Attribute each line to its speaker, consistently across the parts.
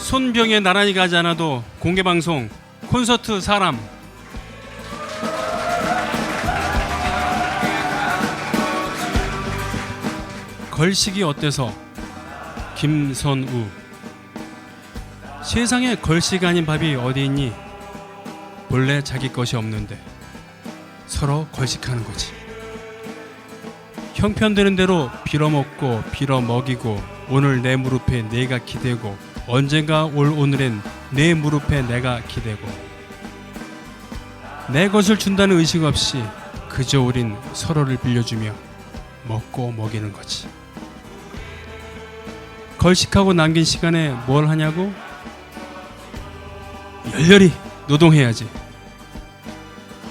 Speaker 1: 손병에 나란히 가지 않아도 공개방송 콘서트 사람. 걸식이 어때서? 김선우. 세상에 걸식 아닌 밥이 어디 있니? 본래 자기 것이 없는데 서로 걸식하는 거지. 형편되는 대로 빌어먹고 빌어먹이고 오늘 내 무릎에 내가 기대고 언젠가 올 오늘엔 내 무릎에 내가 기대고 내 것을 준다는 의식 없이 그저 우린 서로를 빌려주며 먹고 먹이는 거지. 걸식하고 남긴 시간에 뭘 하냐고? 열렬히 노동해야지.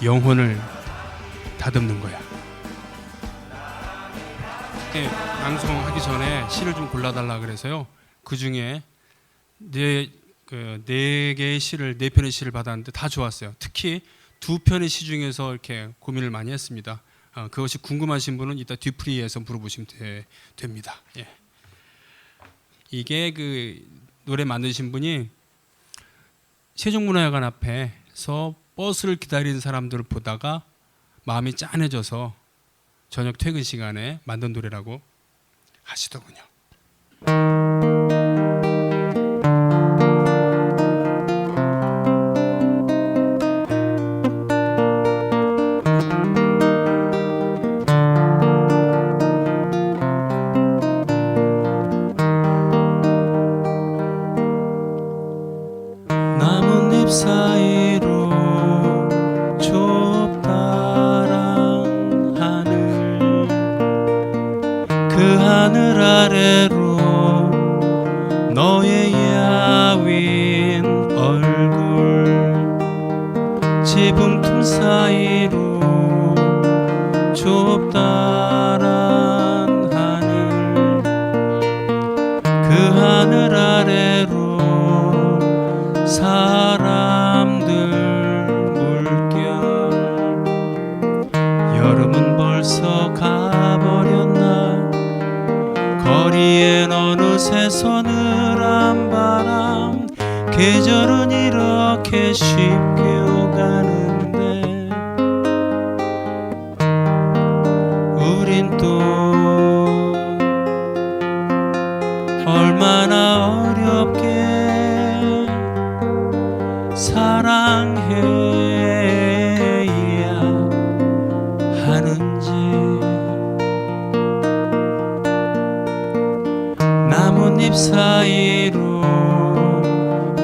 Speaker 1: 영혼을 다듬는 거야. 네, 방송하기 전에 시를 좀 골라달라 그래서요. 그 중에 네 개의 시를, 4편의 시를 받았는데 다 좋았어요. 특히 2편의 시 중에서 이렇게 고민을 많이 했습니다. 그것이 궁금하신 분은 이따 뒤풀이에서 물어보시면 됩니다. 예. 이게 그 노래 만드신 분이 세종문화회관 앞에서 버스를 기다리는 사람들을 보다가 마음이 짠해져서 저녁 퇴근 시간에 만든 노래라고 하시더군요. 나뭇잎 사이로 좁다란 하늘, 그 하늘 아래로 너의 야윈 얼굴, 지붕 틈 사이로 좁다란 하늘, 그 하늘 아래로 사람들 물결, 여름은 벌써 가버렸나, 거리엔 어느새 서늘한 바람, 계절은 이렇게 쉽게 오가는데 우린 또 얼마나 어렵게 사랑해야 하는지. 나뭇잎 사이로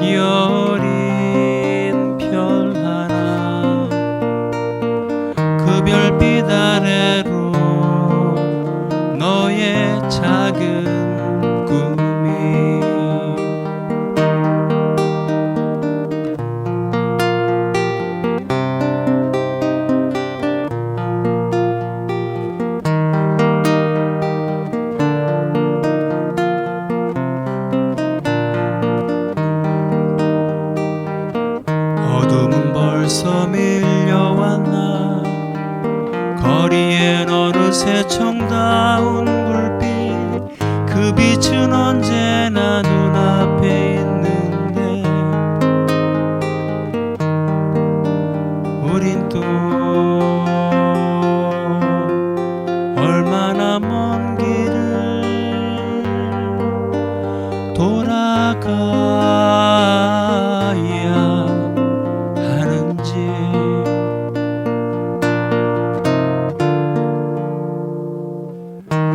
Speaker 1: 여린 별 하나, 그 별빛 아래로 너의 작은 꿈이 어둠은 벌써 밀려왔나, 거리엔 어느새 정다운 불빛, 그 빛은 언제나 눈앞에 있는데 우린 또 얼마나 먼 길을 돌아가야 하는지.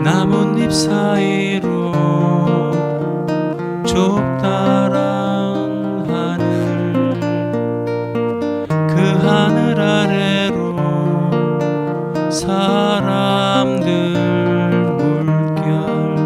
Speaker 1: 나뭇잎 사이로 좁다란 하늘, 그 하늘 아래로 사람들 물결,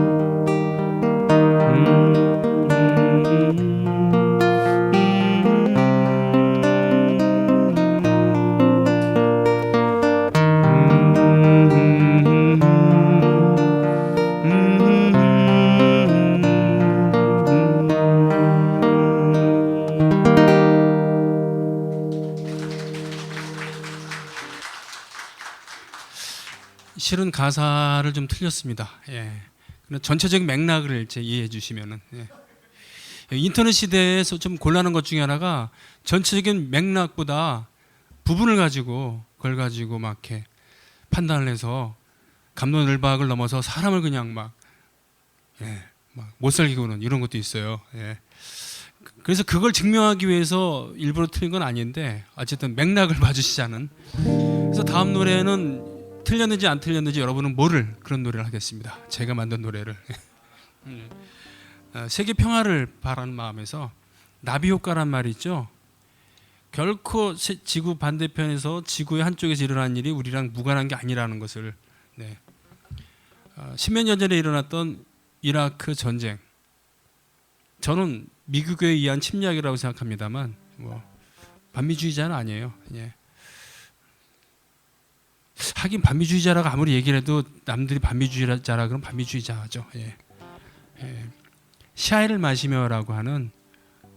Speaker 1: 실은 가사를 좀 틀렸습니다. 예. 전체적인 맥락을 이제 이해해 주시면은. 예. 인터넷 시대에서 좀 곤란한 것 중에 하나가 전체적인 맥락보다 부분을 가지고 그걸 가지고 막 이렇게 판단을 해서 갑론을박을 넘어서 사람을 그냥 막 못 살게 구는 이런 것도 있어요. 그래서 그걸 증명하기 위해서 일부러 틀린 건 아닌데 어쨌든 맥락을 봐주시자는. 그래서 다음 노래는 틀렸는지 안 틀렸는지 여러분은 모를 그런 노래를 하겠습니다. 제가 만든 노래를. 세계 평화를 바라는 마음에서 나비 효과란 말이 있죠. 결코 지구 반대편에서 지구의 한쪽에서 일어난 일이 우리랑 무관한 게 아니라는 것을. 십몇 년 전에 일어났던 이라크 전쟁, 저는 미국에 의한 침략이라고 생각합니다만 반미주의자는 아니에요. 하긴 반미주의자라고 아무리 얘기를 해도 남들이 반미주의자라 그러면 반미주의자죠. 샤이를 마시며라고 하는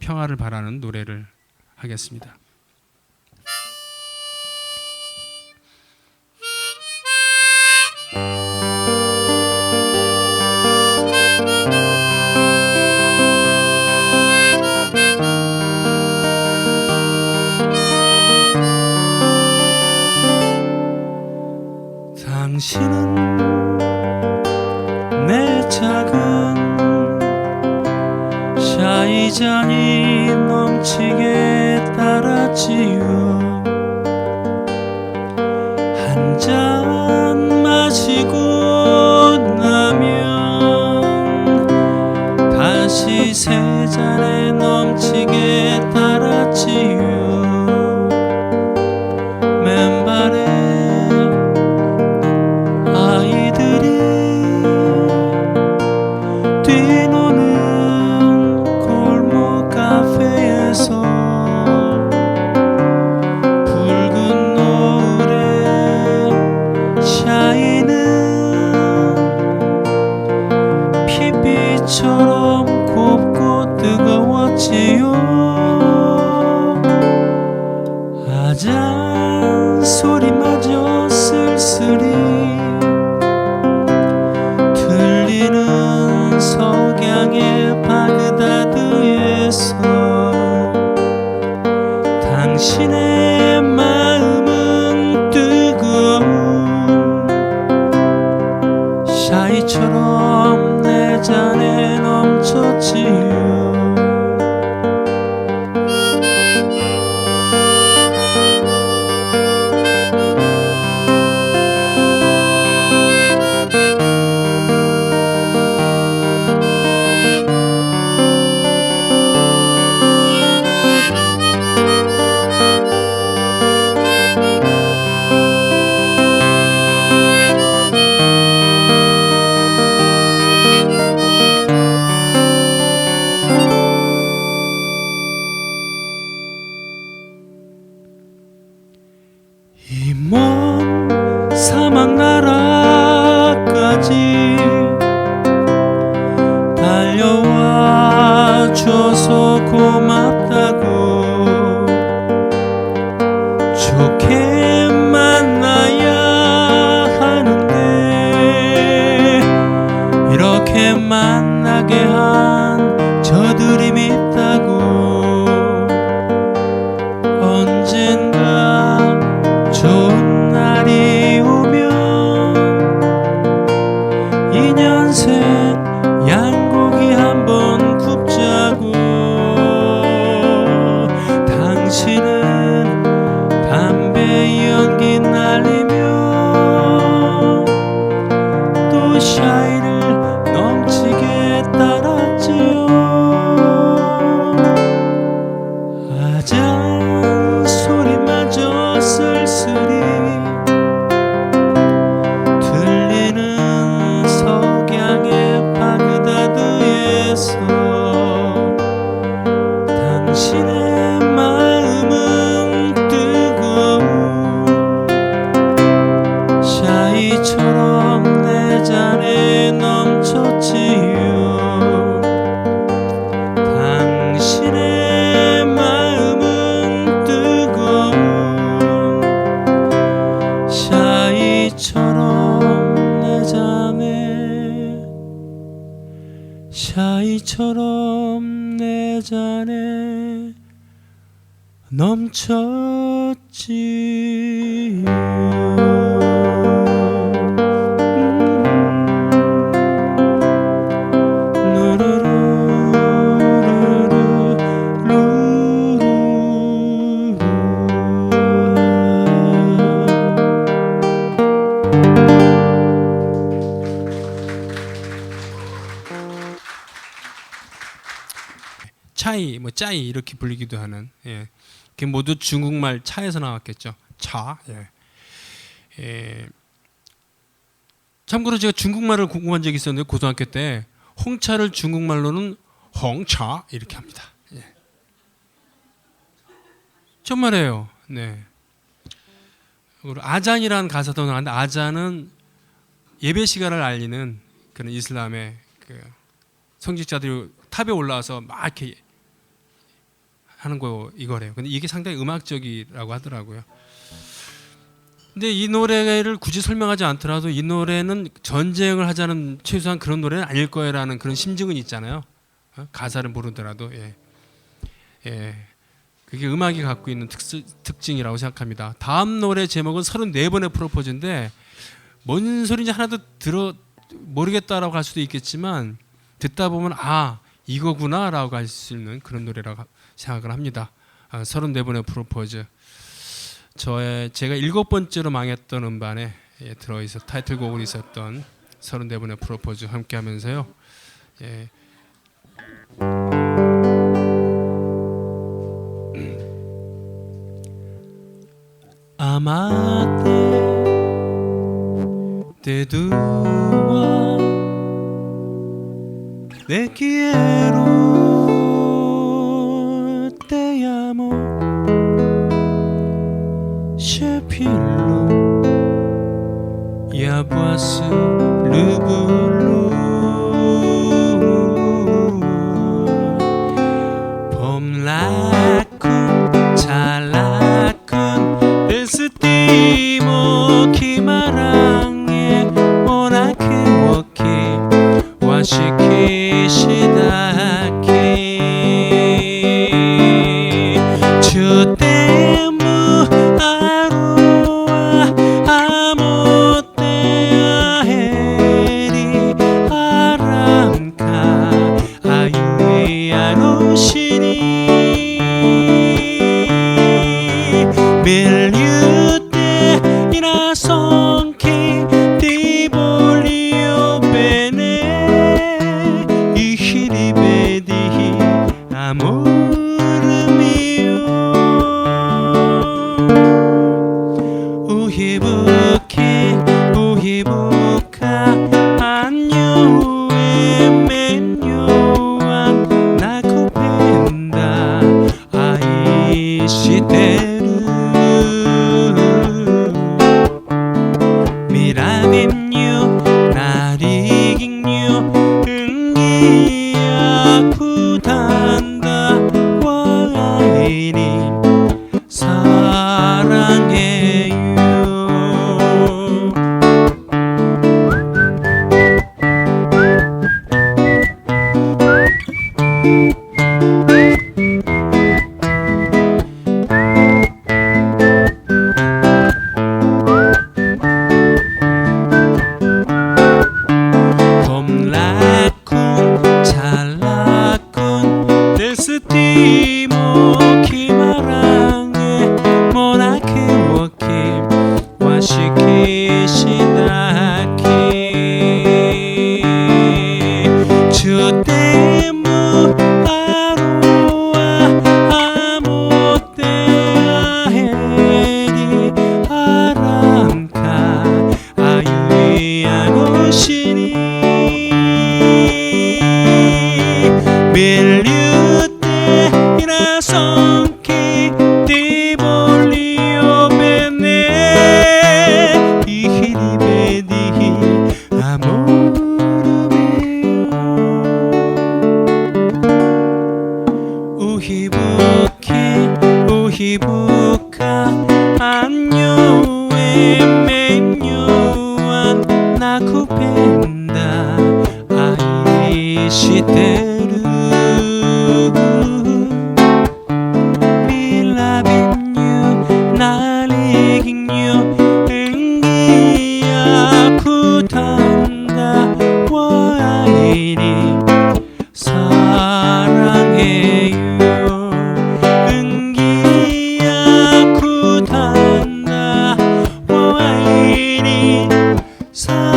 Speaker 1: 평화를 바라는 노래를 하겠습니다. 당신은 내 작은 샤이잔이 넘치게 따랐지요. 한 잔 마시고 나면 다시 세 잔에 넘치게 따랐지요. 맨발에 아이들이 뛰노는 골목 카페에서 붉은 노을에 샤이는 피빛처럼 곱고 뜨거웠지요. 아잔 소리마저 쓸쓸히 들리는 석양의 바그다드에서 당신의 마음은 뜨거운 샤이처럼 내 잔에 넘쳤지요. 이 먼 사막 나라까지 달려와 줘서 고맙다고 좋게 만나야 하는데 이렇게 만나게 한 저들이 밉다고. 언젠가 좋은 날이 오면 인연새 양고기 한번 굽자고. 당신은 담배 연기 날리며 또 샤이를 넘치게 따랐지요. 아잔 소리마저 쓸쓸히 들리는 석양의 차이처럼 내 잔에 넘쳤지. 차이, 뭐 짜이 이렇게 불리기도 하는, 예, 그게 모두 중국말 차에서 나왔겠죠. 차. 예. 예. 참고로 제가 중국말을 공부한 적이 있었는데 고등학교 때 홍차를 중국말로는 홍차 이렇게 합니다. 예. 정말이에요. 네. 그리고 아잔이라는 가사도 나왔는데 아잔은 예배 시간을 알리는 그런 이슬람의 그 성직자들이 탑에 올라와서 막 이렇게 하는 거 이거래요. 근데 이게 상당히 음악적이라고 하더라고요. 근데 이 노래를 굳이 설명하지 않더라도 이 노래는 전쟁을 하자는 최소한 그런 노래는 아닐 거라는 그런 심증은 있잖아요. 가사를 모르더라도. 예. 예. 그게 음악이 갖고 있는 특징이라고 생각합니다. 다음 노래 제목은 34번의 프로포즈인데 뭔 소리인지 하나도 모르겠다라고 할 수도 있겠지만 듣다 보면 아 이거구나라고 할 수 있는 그런 노래라고 생각을 합니다. 34번의 프로포즈. 제가 7번째로 망했던 음반에 들어있어 타이틀곡으로 있었던 34번의 프로포즈 함께 하면서요. 예. 아마떼 데두와 내 quiero te amo Shepillo ya vois le boulot 봄라쿤 잘라쿤 데스티모 키마랑에 모나케 워키 와시키 시다키 주테무 아루아 아모테아 헤리 아람카 아유이아노시니 밀류테 이나송키 디볼리오 베네 이히리베디 아모르 미오 우히부키 우히부카 안요에 맨요한 나쿠펜다 아이시테르 미라빔요 나리깅요 응기야 쿠단다 와이니 사랑해요. 봄라쿤 잘라쿤 데스티모 키마랑에 모나케 워키 와시키 시다키 주테무 아루아 아모테아 헤리 아람카 아유이아노시니 밀류테 이나송키 디볼리오 베네 이히리베디 아모르베오 우히부키 우히부카 안요에 맨요한 나쿠펜다 아이 시대루 We loving you 나리긴 you 응기야 쿠탄다 와이리 사랑해요 응기야 쿠탄다 와이리 사랑해요.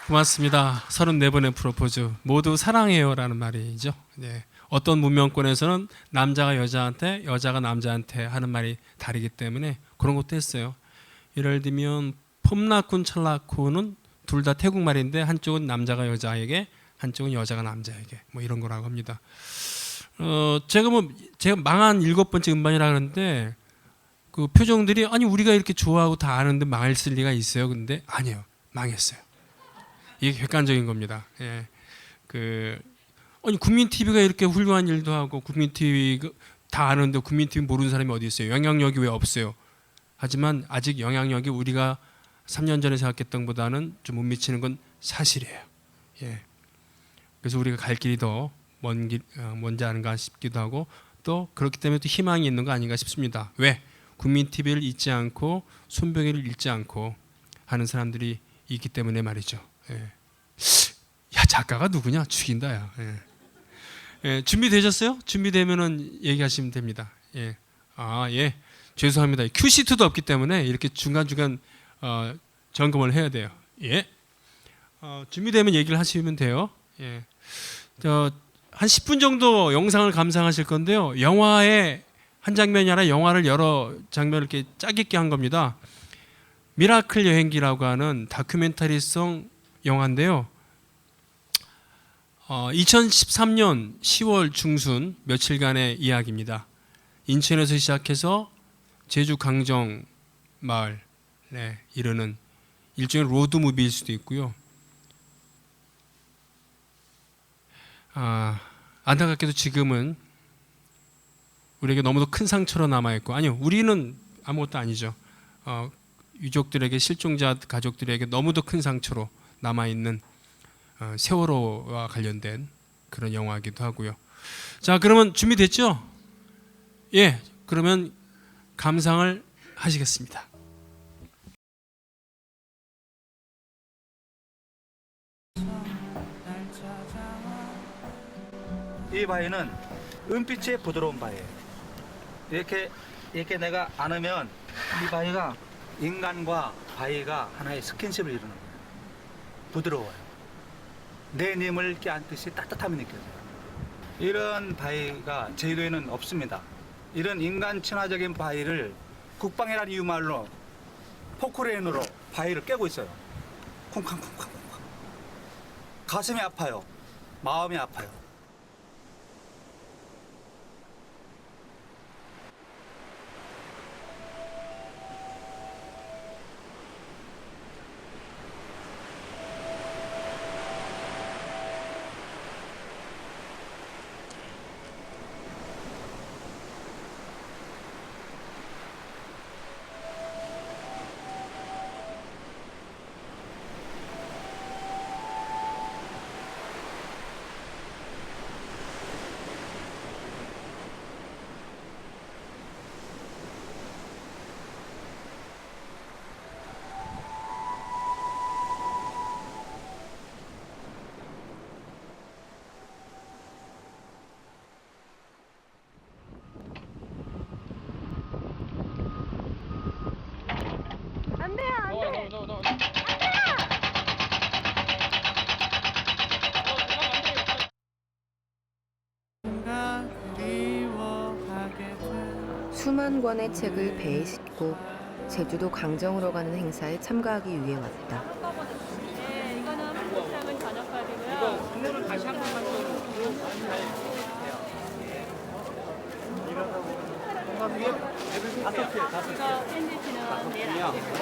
Speaker 1: 고맙습니다. 34번의 프로포즈 모두 사랑해요라는 말이죠. 네. 어떤 문명권에서는 남자가 여자한테 여자가 남자한테 하는 말이 다르기 때문에 그런 것도 했어요. 예를 들면 폼나쿤 찰나쿤은 둘 다 태국말인데 한쪽은 남자가 여자에게 한쪽은 여자가 남자에게 뭐 이런 거라고 합니다. 제가 망한 7번째 음반이라 그러는데 그 표정들이 아니 우리가 이렇게 좋아하고 다 아는데 망했을 리가 있어요. 근데 아니에요. 망했어요. 이게 객관적인 겁니다. 예. 아니 국민 TV가 이렇게 훌륭한 일도 하고 국민 TV 다 아는데 국민 TV 모르는 사람이 어디 있어요? 영향력이 왜 없어요? 하지만 아직 영향력이 우리가 3년 전에 생각했던 것보다는 좀 못 미치는 건 사실이에요. 예. 그래서 우리가 갈 길이 더 먼지 않은가 싶기도 하고 또 그렇기 때문에 또 희망이 있는 거 아닌가 싶습니다. 왜? 국민 TV를 잊지 않고 손병희를 잊지 않고 하는 사람들이 있기 때문에 말이죠. 예. 야 작가가 누구냐? 죽인다 야. 예. 예, 준비되셨어요? 준비되면은 얘기하시면 됩니다. 예. 아 예. 죄송합니다. 큐시트도 없기 때문에 이렇게 중간중간 점검을 해야 돼요. 예. 준비되면 얘기를 하시면 돼요. 예. 한 10분 정도 영상을 감상하실 건데요. 영화의 한 장면이 아니라 영화를 여러 장면을 이렇게 짜깁기 한 겁니다. 미라클 여행기라고 하는 다큐멘터리성 영화인데요. 2013년 10월 중순 며칠간의 이야기입니다. 인천에서 시작해서 제주 강정 마을에 이르는 일종의 로드 무비일 수도 있고요. 안타깝게도 지금은 우리에게 너무도 큰 상처로 남아있고 아니요 우리는 아무것도 아니죠. 유족들에게 실종자 가족들에게 너무도 큰 상처로 남아있는 세월호와 관련된 그런 영화이기도 하고요. 자 그러면 준비됐죠? 예 그러면 감상을 하시겠습니다.
Speaker 2: 이 바위는 은빛의 부드러운 바위예요. 이렇게 내가 안으면 이 바위가 인간과 바위가 하나의 스킨십을 이루는 거예요. 부드러워요. 내 님을 껴안듯이 따뜻함이 느껴져요. 이런 바위가 제주도에는 없습니다. 이런 인간 친화적인 바위를 국방이라는 이유말로 포크레인으로 바위를 깨고 있어요. 쿵쾅쿵쾅쿵쾅. 가슴이 아파요. 마음이 아파요.
Speaker 3: 수만 권의 책을 배에 싣고 제주도 강정으로 가는 행사에 참가하기 위해 왔다.
Speaker 4: 네, 이거는 한국장은 저녁밥이고요.
Speaker 2: 국물은 다시 한 번만 좀
Speaker 4: 이거 샌드위치는 내일 아침에.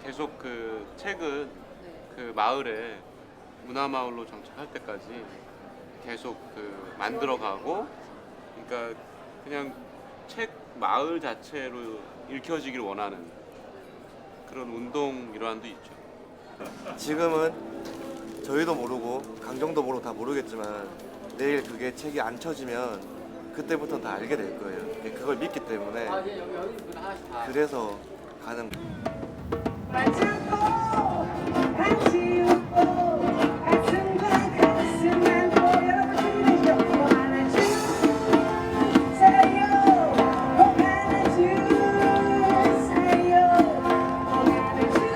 Speaker 5: 계속 그 책은 마을에 문화마을로 정착할 때까지 계속 만들어가고, 그러니까 그냥 책 마을 자체로 읽혀지길 원하는 그런 운동 일환도 있죠.
Speaker 6: 지금은 저희도 모르고 강정도 모르고 다 모르겠지만 내일 그게 책이 안 쳐지면 그때부터 다 알게 될 거예요. 그걸 믿기 때문에 그래서 가는
Speaker 7: 같이 웃고 가슴과 가슴 안고 여러분 들리시죠? 뭐 하나 주세요. 뭐 하나 주세요. 뭐 하나 주세요.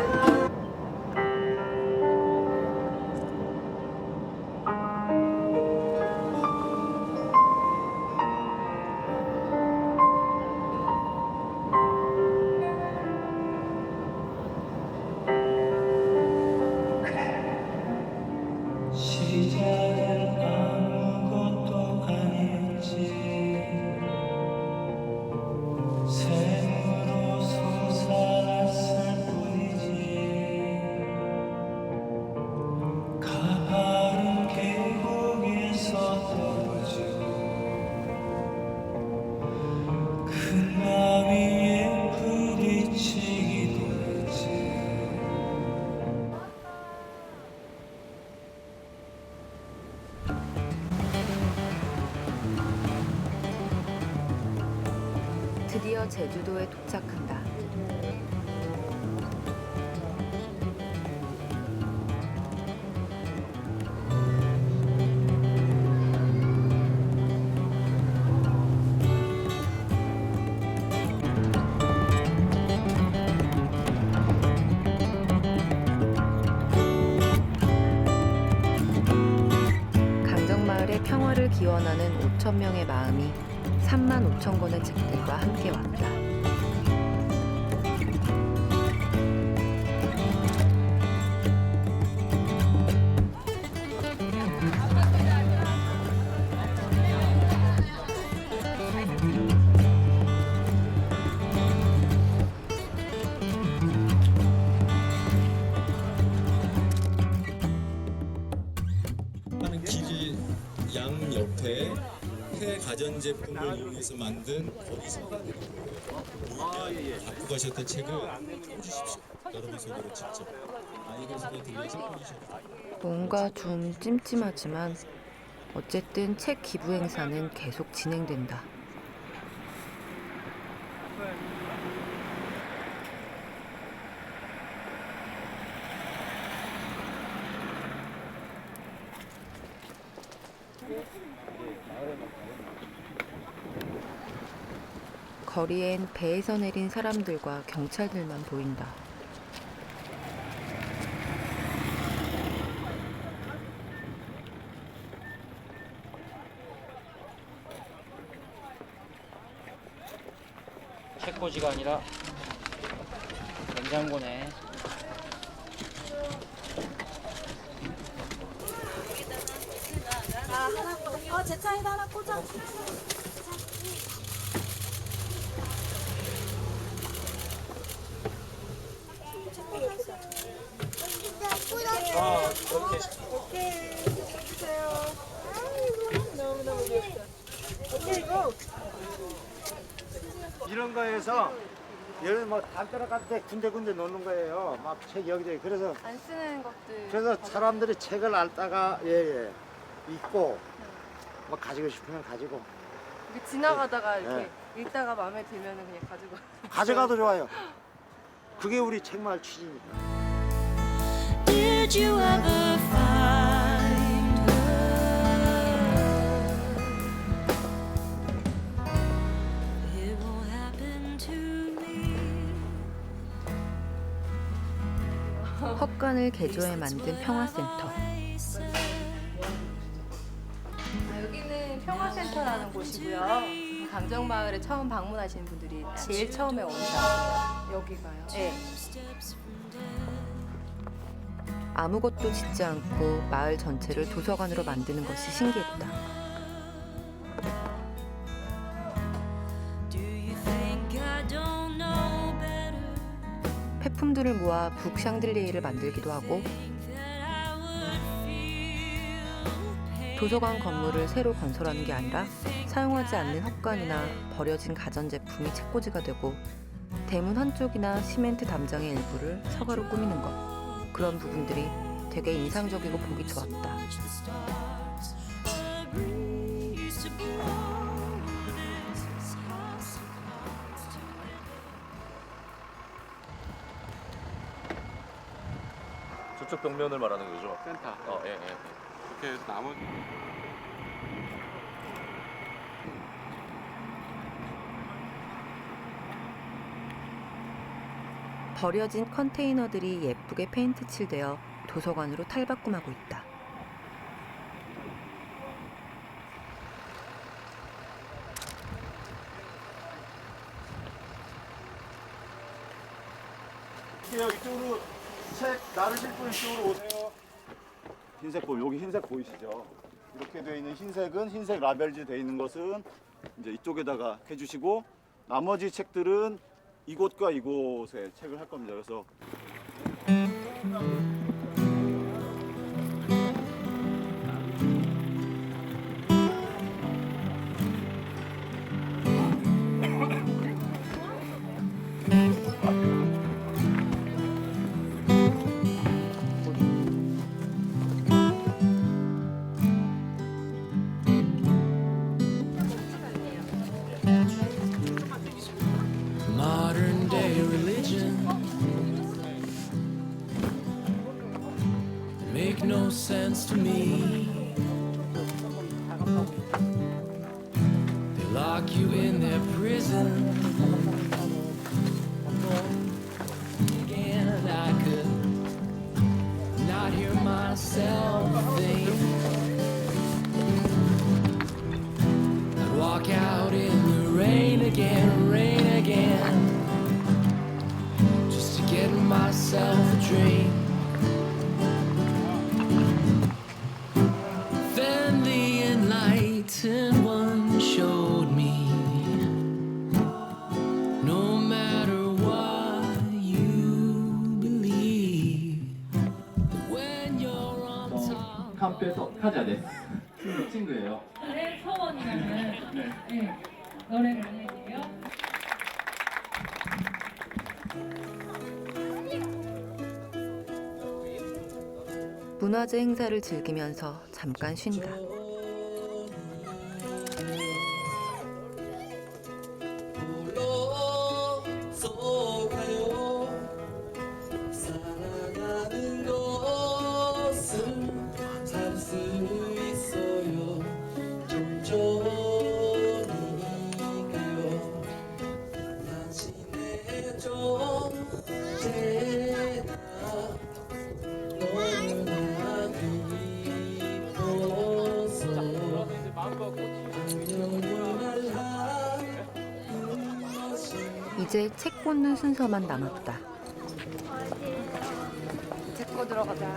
Speaker 2: 시작은 아무것도 아니었지. 샘으로 솟아났을 뿐이지. 가파른 계곡에서 떨어지고 큰 바위 위에 부딪히기도 했지.
Speaker 3: 드디어 제주도에 도착한다. 강정마을의 평화를 기원하는 5천 명의 마음이 3만 5천 권의 책들과 함께 왔다.
Speaker 8: 하는 길이 양 옆에 폐 가전제품을 이용해서 만든 거기 서가지고 갖고 가셨던 책을 펴주십시오. 여러분 손으로 직접 아이들 손에 들려서 펴주셔도 됩니다.
Speaker 3: 뭔가 좀 찜찜하지만 어쨌든 책 기부 행사는 계속 진행된다. 거리엔 배에서 내린 사람들과 경찰들만 보인다.
Speaker 9: 책꽂이가 아니라 냉장고네.
Speaker 10: 제 차에다 하나 꽂아. 오케이. 주세요. 아이고, 너무너무 귀엽다. 오케이, 고!
Speaker 11: 이런 거에서 예를 뭐 담벼락 같은 데 군데군데 놓는 거예요. 막 책 여기저기. 그래서
Speaker 10: 안 쓰는 것들.
Speaker 11: 그래서 사람들이 책을 알다가 예예 읽고 뭐 가지고 싶으면 가지고
Speaker 10: 이렇게 지나가다가
Speaker 11: 네.
Speaker 10: 이렇게 읽다가 마음에 들면은 그냥 가지고.
Speaker 11: 가져가도 좋아요. 그게 우리 책마을 취지니까.
Speaker 7: Did you ever find her? It won't happen to me.
Speaker 3: 헛간을 개조해 만든 평화센터.
Speaker 10: 여기는 평화센터라는 곳이고요. 강정마을에 처음 방문하시는 분들이 제일 처음에 온다. 여기가요? 네.
Speaker 3: 아무것도 짓지 않고 마을 전체를 도서관으로 만드는 것이 신기했다.
Speaker 7: Do you think I don't know better?
Speaker 3: 폐품들을 모아 북샹들리에를 만들기도 하고
Speaker 7: Think that
Speaker 3: 도서관 건물을 새로 건설하는 게 아니라 사용하지 않는 헛간이나 버려진 가전제품이 책꽂이가 되고 대문 한쪽이나 시멘트 담장의 일부를 서가로 꾸미는 것. 그런 부분들이 되게 인상적이고 보기 좋았다.
Speaker 6: 저쪽 벽면을 말하는 거죠?
Speaker 5: 센터.
Speaker 6: 예.
Speaker 5: 이렇게 해서 나머지
Speaker 3: 버려진 컨테이너들이 예쁘게 페인트 칠되어 도서관으로 탈바꿈하고 있다.
Speaker 11: 이쪽으로 책 나르실 분 이쪽으로 오세요. 흰색 여기 흰색 보이시죠? 이렇게 되어 있는 흰색은 흰색 라벨지 되어 있는 것은 이제 이쪽에다가 해주시고 나머지 책들은 이곳과 이곳에 책을 할 겁니다. 그래서
Speaker 2: Modern day religion make no sense to me. They lock you in their prison. Again, I could not hear myself think. I'd walk out in the rain again, just to get myself a drink. Then the enlightened one showed me, no matter what you believe, that when you're on top.
Speaker 9: カンペとタジャです。친구예요.
Speaker 4: 내 소원이라는 노래예요.
Speaker 3: 문화재 행사를 즐기면서 잠깐 쉰다.
Speaker 2: 살아가는 것은 살 수 있어요. 좀전이가요. 당신의 존재가 너무나 기뻐서 안녕을 하는 것이
Speaker 3: 이제 책 꽂는 순서만 남았다.
Speaker 10: 찍고 들어가자.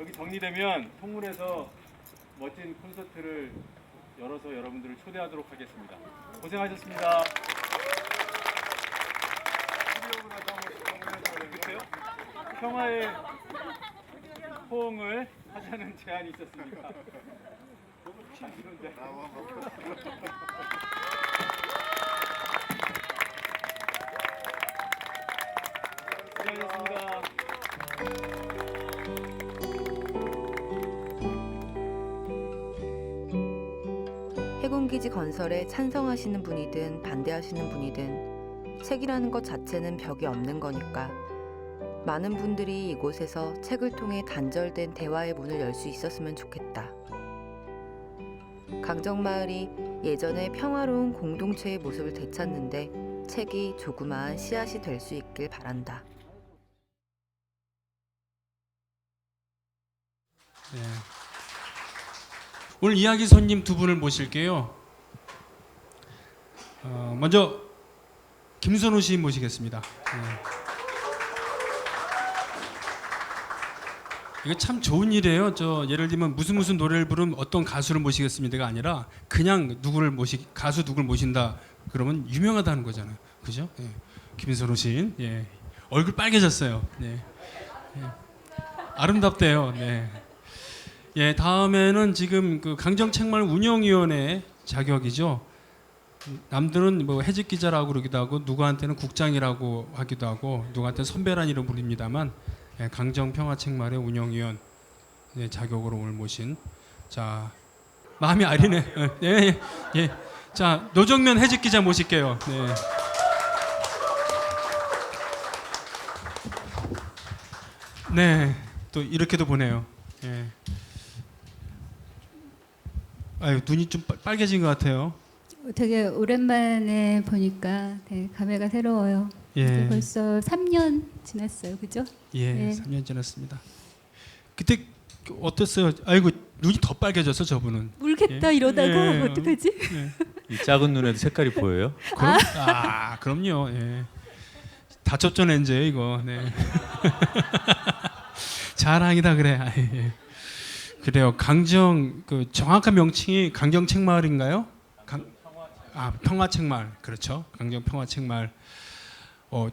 Speaker 1: 여기 정리되면 통문에서 멋진 콘서트를 열어서 여러분들을 초대하도록 하겠습니다. 고생하셨습니다. 그때요? 평화의 호응을 하자는 제안이 있었습니다. 고생하셨습니다.
Speaker 3: 해군기지 건설에 찬성하시는 분이든 반대하시는 분이든 책이라는 것 자체는 벽이 없는 거니까 많은 분들이 이곳에서 책을 통해 단절된 대화의 문을 열 수 있었으면 좋겠다. 강정마을이 예전의 평화로운 공동체의 모습을 되찾는데 책이 조그마한 씨앗이 될 수 있길 바란다.
Speaker 1: 네. 오늘 이야기 손님 두 분을 모실게요. 먼저 김선우 시인 모시겠습니다. 이거 참 좋은 일이에요. 예를 들면 무슨 노래를 부르면 어떤 가수를 모시겠습니다가 아니라 그냥 가수 누구를 모신다 그러면 유명하다는 거잖아요. 그죠? 예. 김선우 시인. 예. 얼굴 빨개졌어요. 네. 예. 아름답대요. 네. 예, 다음에는 지금 그 강정책마을 운영위원회 자격이죠. 남들은 뭐 해직 기자라고 그러기도 하고 누구한테는 국장이라고 하기도 하고 누구한테는 선배란 이름 부릅니다만 예, 강정평화책마을의 운영위원 자격으로 오늘 모신 자 마음이 아리네. 예, 예. 자 노정면 해직 기자 모실게요. 네. 네, 또 이렇게도 보네요. 예. 아유 눈이 좀 빨개진 것 같아요.
Speaker 12: 되게 오랜만에 보니까 감회가 새로워요.
Speaker 1: 예.
Speaker 12: 벌써 3년 지났어요, 그죠?
Speaker 1: 예,
Speaker 12: 네.
Speaker 1: 3년 지났습니다. 그때 어땠어요? 아이고 눈이 더 빨개졌어 저분은.
Speaker 12: 울겠다
Speaker 1: 예.
Speaker 12: 이러다고
Speaker 1: 예.
Speaker 12: 어떡하지?
Speaker 1: 예.
Speaker 8: 이 작은 눈에도 색깔이 보여요?
Speaker 1: 그럼요. 예. 다쳤죠 렌즈 이거. 네. 자랑이다 그래. 예. 그래요. 강정 그 정확한 명칭이 강정책마을인가요? 평화책마을. 그렇죠. 강정 평화책마을.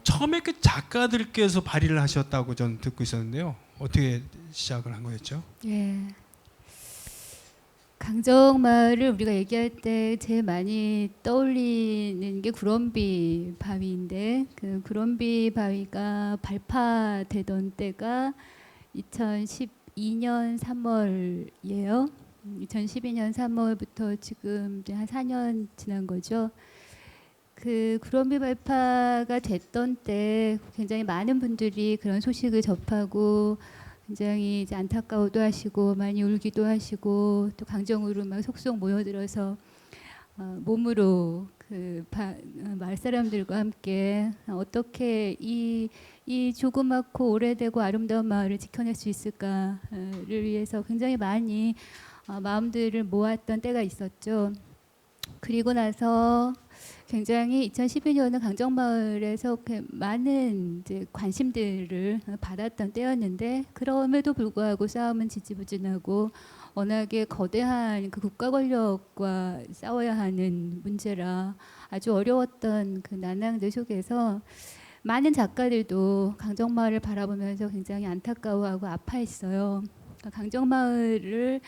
Speaker 1: 처음에 그 작가들께서 발의를 하셨다고 전 듣고 있었는데요. 어떻게 시작을 한 거였죠?
Speaker 12: 예. 강정마을을 우리가 얘기할 때 제일 많이 떠올리는 게 구럼비 바위인데 그 구럼비 바위가 발파되던 때가 2012년 3월이에요. 2012년 3월부터 지금 이제 한 4년 지난 거죠. 그 구럼비 발파가 됐던 때 굉장히 많은 분들이 그런 소식을 접하고 굉장히 이제 안타까워도 하시고 많이 울기도 하시고 또 강정으로 막 속속 모여들어서 몸으로 그 마을 사람들과 함께 어떻게 이 조그맣고 오래되고 아름다운 마을을 지켜낼 수 있을까를 위해서 굉장히 많이 마음들을 모았던 때가 있었죠. 그리고 나서 굉장히 2012년은 강정마을에서 많은 이제 관심들을 받았던 때였는데 그럼에도 불구하고 싸움은 지지부진하고 워낙에 거대한 그 국가 권력과 싸워야 하는 문제라 아주 어려웠던 그 난항들 속에서 많은 작가들도 강정마을을 바라보면서 굉장히 안타까워하고 아파했어요. 강정마을을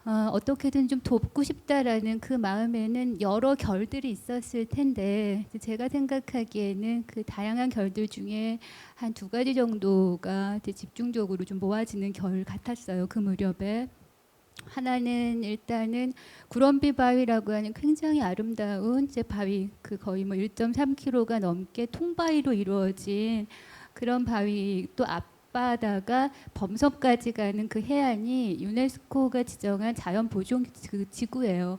Speaker 12: 어떻게든 좀 돕고 싶다라는 그 마음에는 여러 결들이 있었을 텐데 제가 생각하기에는 그 다양한 결들 중에 한 2가지 정도가 집중적으로 좀 모아지는 결 같았어요. 그 무렵에. 하나는 일단은 구럼비 바위라고 하는 굉장히 아름다운 이제 바위 그 거의 뭐 1.3km가 넘게 통바위로 이루어진 그런 바위 또 앞바다가 범섬까지 가는 그 해안이 유네스코가 지정한 자연 보존 그 지구예요.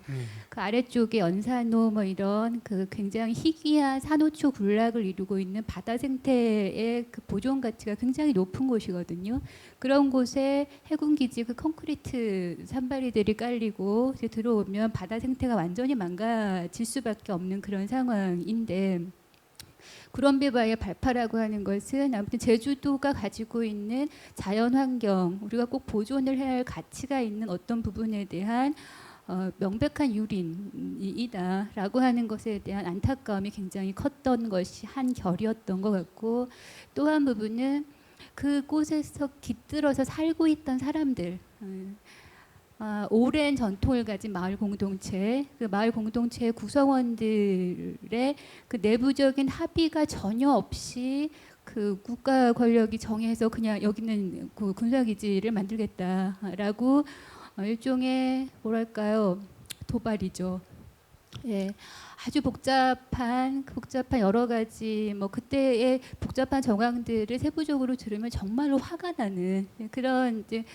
Speaker 12: 그 아래쪽에 연산호 뭐 이런 그 굉장히 희귀한 산호초 군락을 이루고 있는 바다 생태의 그 보존 가치가 굉장히 높은 곳이거든요. 그런 곳에 해군 기지 그 콘크리트 산발이들이 깔리고 이제 들어오면 바다 생태가 완전히 망가질 수밖에 없는 그런 상황인데 구럼비바위의 발파라고 하는 것은 아무튼 제주도가 가지고 있는 자연 환경 우리가 꼭 보존을 해야 할 가치가 있는 어떤 부분에 대한 명백한 유린이다라고 하는 것에 대한 안타까움이 굉장히 컸던 것이 한 결이었던 것 같고 또 한 부분은 그곳에서 깃들어서 살고 있던 사람들 오랜 전통을 가진 마을 공동체, 그 마을 공동체의 구성원들의 그 내부적인 합의가 전혀 없이 그 국가 권력이 정해서 그냥 여기는 그 군사기지를 만들겠다라고 일종의 뭐랄까요 도발이죠. 예, 아주 복잡한 여러 가지 뭐 그때의 복잡한 정황들을 세부적으로 들으면 정말로 화가 나는 그런 이제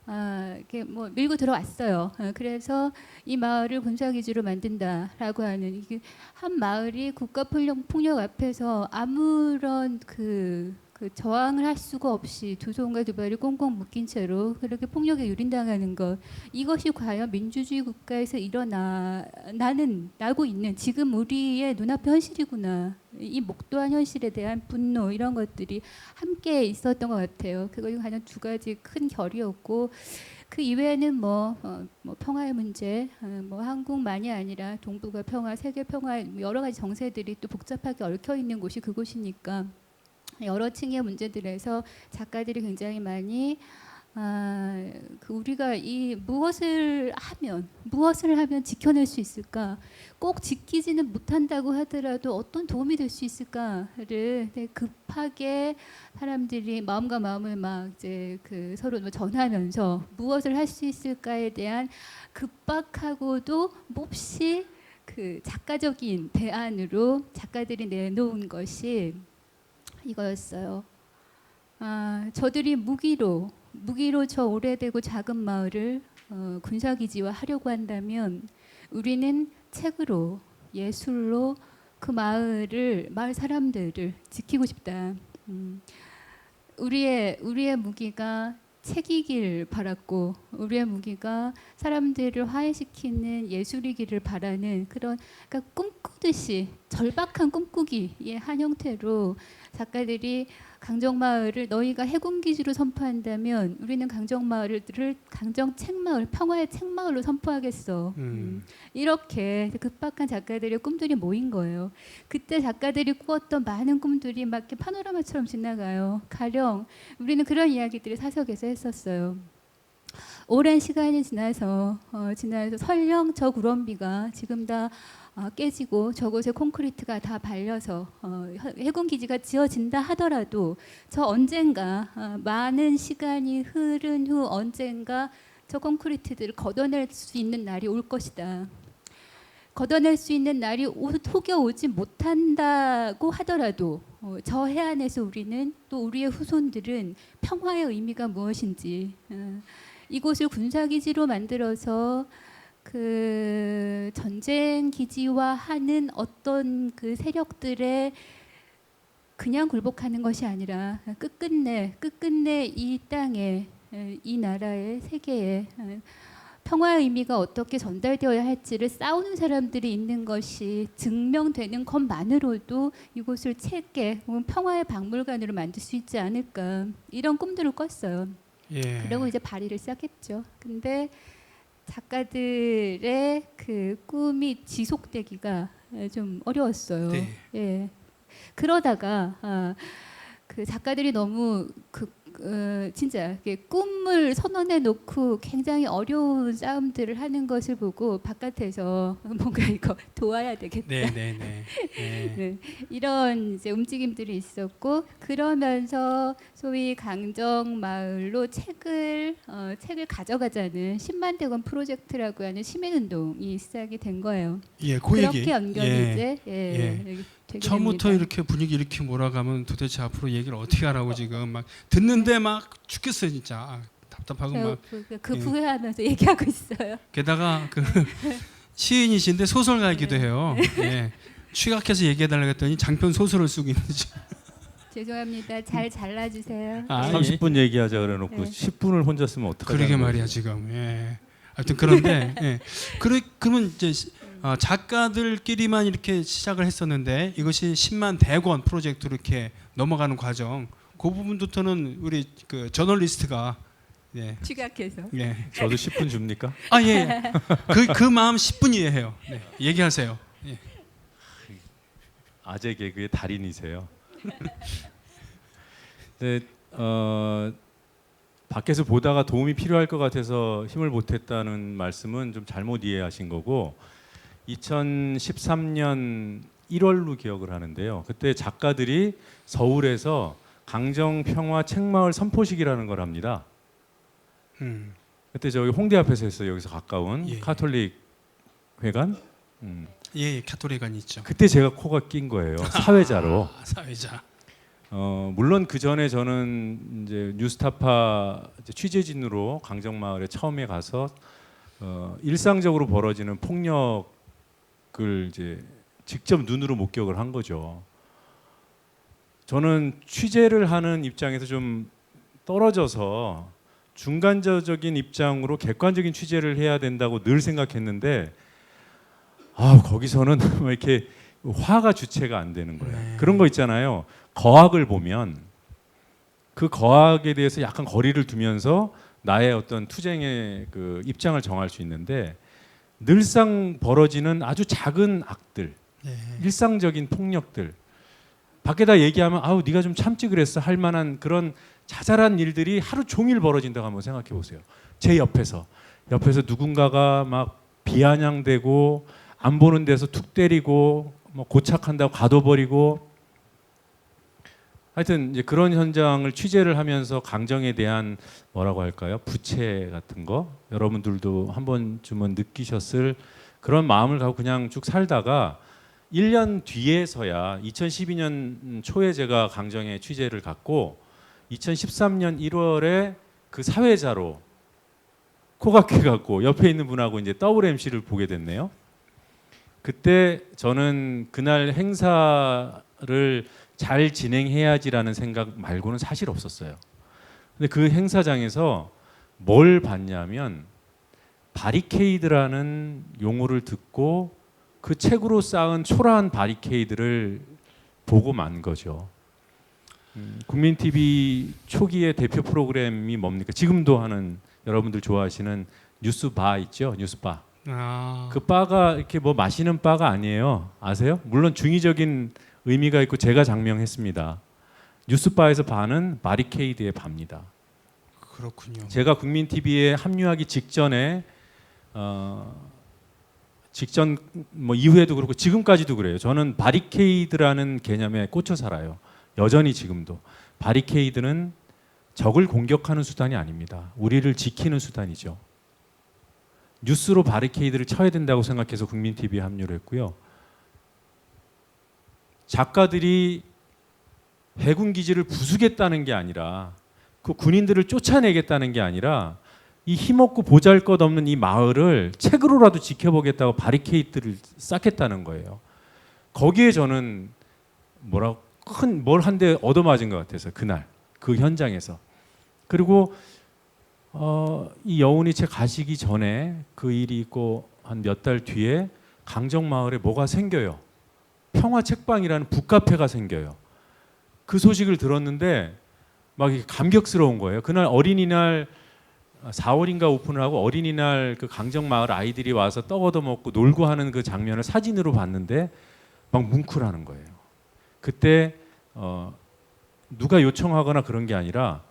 Speaker 12: 이렇게 뭐 밀고 들어왔어요. 그래서 이 마을을 군사 기지로 만든다라고 하는 이게 한 마을이 국가 폭력 앞에서 아무런 그 저항을 할 수가 없이 두 손과 두 발이 꽁꽁 묶인 채로 그렇게 폭력에 유린당하는 것, 이것이 과연 민주주의 국가에서 나고 있는 지금 우리의 눈앞의 현실이구나, 이 목도한 현실에 대한 분노, 이런 것들이 함께 있었던 것 같아요. 그것이 가장 두 가지 큰 결이었고, 그 이외에는 뭐 평화의 문제, 뭐 한국만이 아니라 동북아 평화, 세계 평화, 여러 가지 정세들이 또 복잡하게 얽혀 있는 곳이 그곳이니까 여러 층의 문제들에서 작가들이 굉장히 많이 우리가 이 무엇을 하면 지켜낼 수 있을까, 꼭 지키지는 못한다고 하더라도 어떤 도움이 될 수 있을까를 급하게 사람들이 마음과 마음을 막 이제 서로 전하면서 무엇을 할 수 있을까에 대한 급박하고도 몹시 작가적인 대안으로 작가들이 내놓은 것이 이거였어요. 저들이 무기로 저 오래되고 작은 마을을 군사기지화 하려고 한다면 우리는 책으로, 예술로 그 마을 사람들을 지키고 싶다. 우리의 무기가 책이길 바랐고, 우리의 무기가 사람들을 화해시키는 예술이기를 바라는 그런, 그러니까 꿈꾸듯이 절박한 꿈꾸기의 한 형태로 작가들이 강정마을을 너희가 해군기지로 선포한다면 우리는 강정마을을 강정책마을, 평화의 책마을로 선포하겠어. 이렇게 급박한 작가들의 꿈들이 모인 거예요. 그때 작가들이 꾸었던 많은 꿈들이 막 이렇게 파노라마처럼 지나가요. 가령 우리는 그런 이야기들을 사석에서 했었어요. 오랜 시간이 지나서 설령 저 구럼비가 지금 다 깨지고 저곳에 콘크리트가 다 발려서 해군기지가 지어진다 하더라도 저 언젠가 많은 시간이 흐른 후 언젠가 저 콘크리트들을 걷어낼 수 있는 날이 올 것이다. 걷어낼 수 있는 날이 혹여 오지 못한다고 하더라도 저 해안에서 우리는, 또 우리의 후손들은 평화의 의미가 무엇인지, 이곳을 군사기지로 만들어서 전쟁 기지화하는 어떤 세력들의 그냥 굴복하는 것이 아니라 끝끝내 이 땅에, 이 나라의, 세계에 평화의 의미가 어떻게 전달되어야 할지를 싸우는 사람들이 있는 것이 증명되는 것만으로도 이곳을 책의 평화의 박물관으로 만들 수 있지 않을까, 이런 꿈들을 꿨어요.
Speaker 1: 예.
Speaker 12: 그리고 이제 발의를 시작했죠. 근데 작가들의 꿈이 지속되기가 좀 어려웠어요.
Speaker 1: 네.
Speaker 12: 예. 그러다가 작가들이 너무 진짜 꿈을 선언해 놓고 굉장히 어려운 싸움들을 하는 것을 보고 바깥에서 뭔가 이거 도와야 되겠다. 네, 이런 이제 움직임들이 있었고, 그러면서 소위 강정마을로 책을 가져가자는 10만 대권 프로젝트라고 하는 시민운동이 시작이 된 거예요.
Speaker 1: 예, 그
Speaker 12: 그렇게
Speaker 1: 얘기.
Speaker 12: 연결이 이제 되게
Speaker 1: 처음부터
Speaker 12: 됩니다.
Speaker 1: 이렇게 분위기 이렇게 몰아가면 도대체 앞으로 얘기를 어떻게 하라고 지금 막 듣는데 막 죽겠어요 진짜. 답답하고 막.
Speaker 12: 후회하면서 얘기하고 있어요.
Speaker 1: 게다가 시인이신데 소설가이기도 해요. 예. 취각해서 얘기해달라고 했더니 장편 소설을 쓰고 있는지.
Speaker 12: 죄송합니다. 잘 잘라주세요.
Speaker 8: 30분 얘기하자 그래놓고 10분을 혼자 쓰면 어떡하냐.
Speaker 1: 그러게 말이야 지금. 예. 하여튼 그런데 예. 그러면 이제 작가들끼리만 이렇게 시작을 했었는데 이것이 10만 대권 프로젝트로 이렇게 넘어가는 과정, 그 부분부터는 우리 저널리스트가
Speaker 12: 취각해서.
Speaker 1: 예.
Speaker 8: 저도 10분 줍니까?
Speaker 1: 예. 그 마음 10분 이해해요. 네. 얘기하세요. 예.
Speaker 8: 아재 개그의 달인이세요. 네, 밖에서 보다가 도움이 필요할 것 같아서 힘을 보탰다는 말씀은 좀 잘못 이해하신 거고, 2013년 1월로 기억을 하는데요. 그때 작가들이 서울에서 강정평화 책마을 선포식이라는 걸 합니다. 그때 저기 홍대 앞에서 했어요. 여기서 가까운 카톨릭 회관.
Speaker 1: 예, 카톨릭관이 있죠.
Speaker 8: 그때 제가 코가 낀 거예요. 사회자로.
Speaker 1: 사회자.
Speaker 8: 물론 그 전에 저는 이제 뉴스타파 이제 취재진으로 강정마을에 처음에 가서 일상적으로 벌어지는 폭력을 이제 직접 눈으로 목격을 한 거죠. 저는 취재를 하는 입장에서 좀 떨어져서 중간적인 입장으로 객관적인 취재를 해야 된다고 늘 생각했는데 거기서는 뭐 이렇게 화가 주체가 안 되는 거예요.
Speaker 1: 네.
Speaker 8: 그런 거 있잖아요. 거학을 보면 그 거학에 대해서 약간 거리를 두면서 나의 어떤 투쟁의 그 입장을 정할 수 있는데 늘상 벌어지는 아주 작은 악들,
Speaker 1: 네.
Speaker 8: 일상적인 폭력들 밖에다 얘기하면 네가 좀 참지 그랬어 할 만한 그런 자잘한 일들이 하루 종일 벌어진다고 한번 생각해 보세요. 제 옆에서 누군가가 막 비아냥대고 안 보는 데서 툭 때리고 뭐 고착한다고 가둬버리고 하여튼 이제 그런 현장을 취재를 하면서 강정에 대한 뭐라고 할까요? 부채 같은 거 여러분들도 한 번쯤은 느끼셨을 그런 마음을 갖고 그냥 쭉 살다가 1년 뒤에서야 2012년 초에 제가 강정에 취재를 갔고 2013년 1월에 그 사회자로 코각해 갖고 옆에 있는 분하고 이제 더블 MC를 보게 됐네요. 그때 저는 그날 행사를 잘 진행해야지라는 생각 말고는 사실 없었어요. 근데 그 행사장에서 뭘 봤냐면 바리케이드라는 용어를 듣고 그 책으로 쌓은 초라한 바리케이드를 보고 만 거죠. 국민 TV 초기의 대표 프로그램이 뭡니까? 지금도 하는 여러분들 좋아하시는 뉴스바 있죠? 뉴스바. 그 바가 이렇게 뭐 마시는 바가 아니에요. 아세요? 물론 중의적인 의미가 있고 제가 장명했습니다. 뉴스바에서 바는 바리케이드의 바입니다.
Speaker 1: 그렇군요.
Speaker 8: 제가 국민 TV에 합류하기 직전에 직전 뭐 이후에도 그렇고 지금까지도 그래요. 저는 바리케이드라는 개념에 꽂혀 살아요. 여전히 지금도 바리케이드는 적을 공격하는 수단이 아닙니다. 우리를 지키는 수단이죠. 뉴스로 바리케이드를 쳐야 된다고 생각해서 국민 TV에 합류를 했고요. 작가들이 해군 기지를 부수겠다는 게 아니라 그 군인들을 쫓아내겠다는 게 아니라 이 힘없고 보잘것없는 이 마을을 책으로라도 지켜보겠다고 바리케이드를 쌓겠다는 거예요. 거기에 저는 뭘 한 대 얻어맞은 것 같아서 그날 그 현장에서. 그리고 이 여운이 채 가시기 전에 그 일이 있고 한 몇 달 뒤에 강정마을에 뭐가 생겨요. 평화책방이라는 북카페가 생겨요. 그 소식을 들었는데 막 감격스러운 거예요. 그날 어린이날 4월인가 오픈을 하고 어린이날 그 강정마을 아이들이 와서 떡 얻어먹고 놀고 하는 그 장면을 사진으로 봤는데 막 뭉클하는 거예요. 그때 누가 요청하거나 그런 게 아니라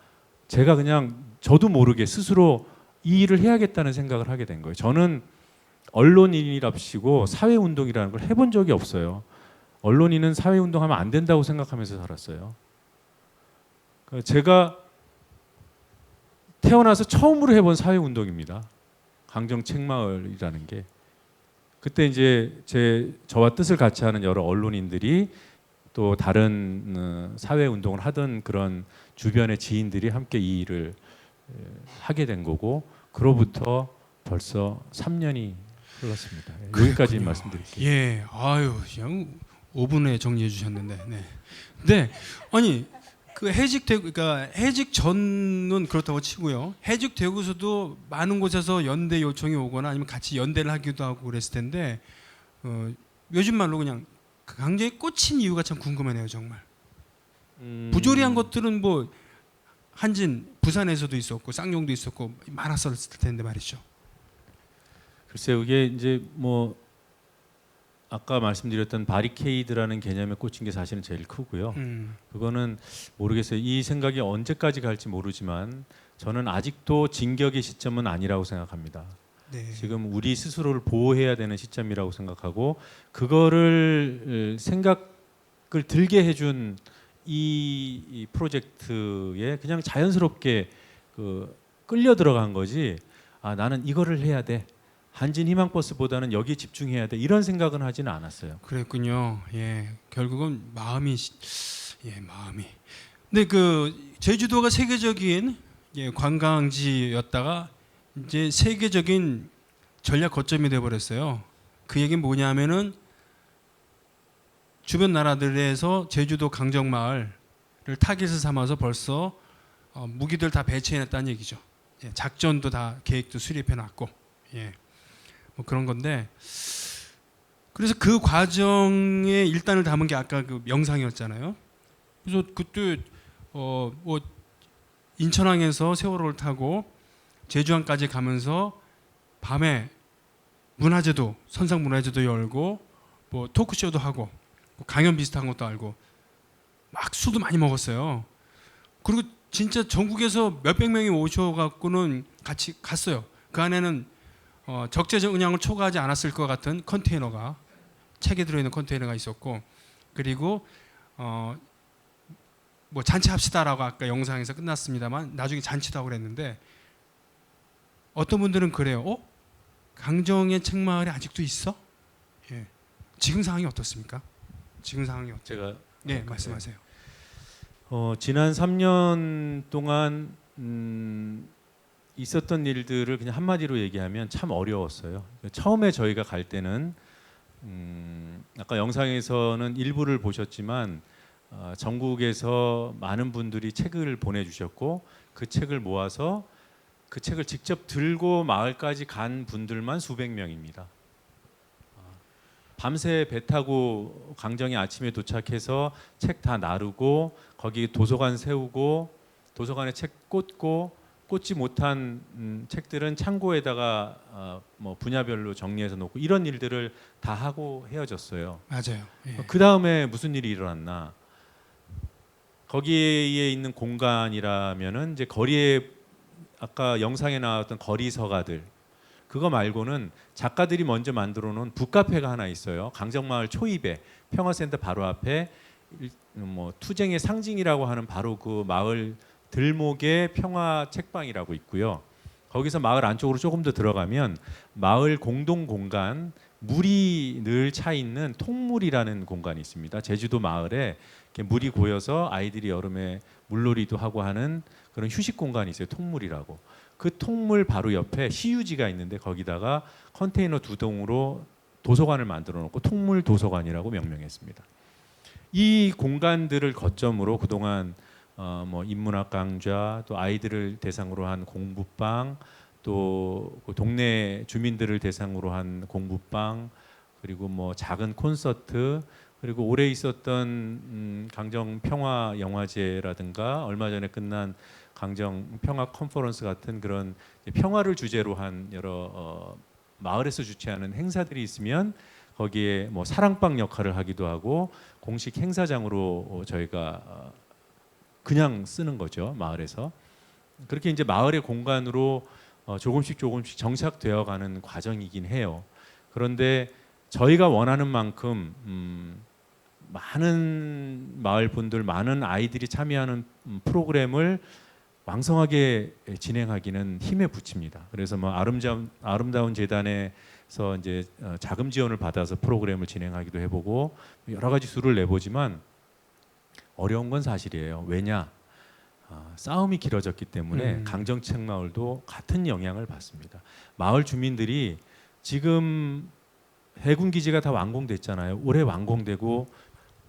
Speaker 8: 제가 그냥 저도 모르게 스스로 이 일을 해야겠다는 생각을 하게 된 거예요. 저는 언론인이랍시고 사회운동이라는 걸 해본 적이 없어요. 언론인은 사회운동하면 안 된다고 생각하면서 살았어요. 제가 태어나서 처음으로 해본 사회운동입니다. 강정 책마을이라는 게. 그때 이제 저와 뜻을 같이 하는 여러 언론인들이 또 다른 사회운동을 하던 그런 주변의 지인들이 함께 이 일을 하게 된 거고 그로부터 벌써 3년이 흘렀습니다. 여기까지 말씀드릴게요.
Speaker 1: 예, 그냥 5분에 정리해 주셨는데, 네. 근데 아니 그 그러니까 해직 전은 그렇다고 치고요. 해직되고서도 많은 곳에서 연대 요청이 오거나 아니면 같이 연대를 하기도 하고 그랬을 텐데 요즘 말로 그냥 강정에 꽂힌 이유가 참 궁금하네요, 정말. 부조리한 것들은 뭐 한진 부산에서도 있었고 쌍용도 있었고 많았었을 텐데 말이죠.
Speaker 8: 글쎄요, 이게 이제 뭐 아까 말씀드렸던 바리케이드라는 개념에 꽂힌 게 사실은 제일 크고요. 그거는 모르겠어요. 이 생각이 언제까지 갈지 모르지만 저는 아직도 진격의 시점은 아니라고 생각합니다.
Speaker 1: 네.
Speaker 8: 지금 우리 스스로를 보호해야 되는 시점이라고 생각하고 그거를 생각을 들게 해준 이 프로젝트에 그냥 자연스럽게 끌려 들어간 거지. 나는 이거를 해야 돼. 한진 희망버스보다는 여기에 집중해야 돼. 이런 생각은 하지는 않았어요.
Speaker 1: 그랬군요. 예, 결국은 마음이 예, 마음이. 근데 그 제주도가 세계적인 관광지였다가 이제 세계적인 전략 거점이 돼 버렸어요. 그 얘기는 뭐냐면은 주변 나라들에서 제주도 강정마을을 타깃을 삼아서 벌써 무기들 다 배치해놨다는 얘기죠. 예, 작전도 다 계획도 수립해놨고, 예, 뭐 그런 건데, 그래서 그 과정의 일단을 담은 게 아까 그 영상이었잖아요. 그래서 그때 뭐 인천항에서 세월호를 타고 제주항까지 가면서 밤에 문화제도, 선상 문화제도 열고 뭐 토크쇼도 하고 강연 비슷한 것도 알고 막 술도 많이 먹었어요. 그리고 진짜 전국에서 몇백 명이 오셔갖고는 같이 갔어요. 그 안에는 적재적량을 초과하지 않았을 것 같은 컨테이너가, 책에 들어있는 컨테이너가 있었고, 그리고 뭐 잔치합시다라고 아까 영상에서 끝났습니다만 나중에 잔치도 하고 그랬는데, 어떤 분들은 그래요. 강정의 책마을이 아직도 있어? 예. 지금 상황이 어떻습니까? 지금 상황이 어때요?
Speaker 8: 제가
Speaker 1: 네, 말씀하세요.
Speaker 8: 지난 3년 동안 있었던 일들을 그냥 한마디로 얘기하면 참 어려웠어요. 처음에 저희가 갈 때는 아까 영상에서는 일부를 보셨지만 전국에서 많은 분들이 책을 보내주셨고, 그 책을 모아서 그 책을 직접 들고 마을까지 간 분들만 수백 명입니다. 밤새 배 타고 강정에 아침에 도착해서 책 다 나르고 거기 도서관 세우고 도서관에 책 꽂고, 꽂지 못한 책들은 창고에다가 뭐 분야별로 정리해서 놓고, 이런 일들을 다 하고 헤어졌어요.
Speaker 1: 맞아요. 예.
Speaker 8: 그 다음에 무슨 일이 일어났나? 거기에 있는 공간이라면은 이제 거리에 아까 영상에 나왔던 거리 서가들, 그거 말고는 작가들이 먼저 만들어 놓은 북카페가 하나 있어요. 강정마을 초입에 평화센터 바로 앞에 뭐 투쟁의 상징이라고 하는 바로 그 마을 들목의 평화 책방이라고 있고요. 거기서 마을 안쪽으로 조금 더 들어가면 마을 공동 공간, 물이 늘 차 있는 통물이라는 공간이 있습니다. 제주도 마을에 이렇게 물이 고여서 아이들이 여름에 물놀이도 하고 하는 그런 휴식 공간이 있어요. 통물이라고. 그 통물 바로 옆에 시유지가 있는데 거기다가 컨테이너 2동으로 도서관을 만들어 놓고 통물 도서관이라고 명명했습니다. 이 공간들을 거점으로 그동안 뭐 인문학 강좌, 또 아이들을 대상으로 한 공부방, 또 그 동네 주민들을 대상으로 한 공부방, 그리고 뭐 작은 콘서트, 그리고 올해 있었던 강정 평화 영화제라든가 얼마 전에 끝난 강정 평화 컨퍼런스 같은 그런 평화를 주제로 한 여러 마을에서 주최하는 행사들이 있으면 거기에 뭐 사랑방 역할을 하기도 하고, 공식 행사장으로 저희가 그냥 쓰는 거죠, 마을에서. 그렇게 이제 마을의 공간으로 조금씩 정착되어 가는 과정이긴 해요. 그런데 저희가 원하는 만큼 많은 마을 분들, 많은 아이들이 참여하는 프로그램을 왕성하게 진행하기는 힘에 부칩니다. 그래서 뭐 아름다운 재단에서 이제 자금 지원을 받아서 프로그램을 진행하기도 해보고 여러 가지 수를 내보지만 어려운 건 사실이에요. 왜냐? 싸움이 길어졌기 때문에 강정책마을도 같은 영향을 받습니다. 마을 주민들이 지금 해군 기지가 다 완공됐잖아요. 올해 완공되고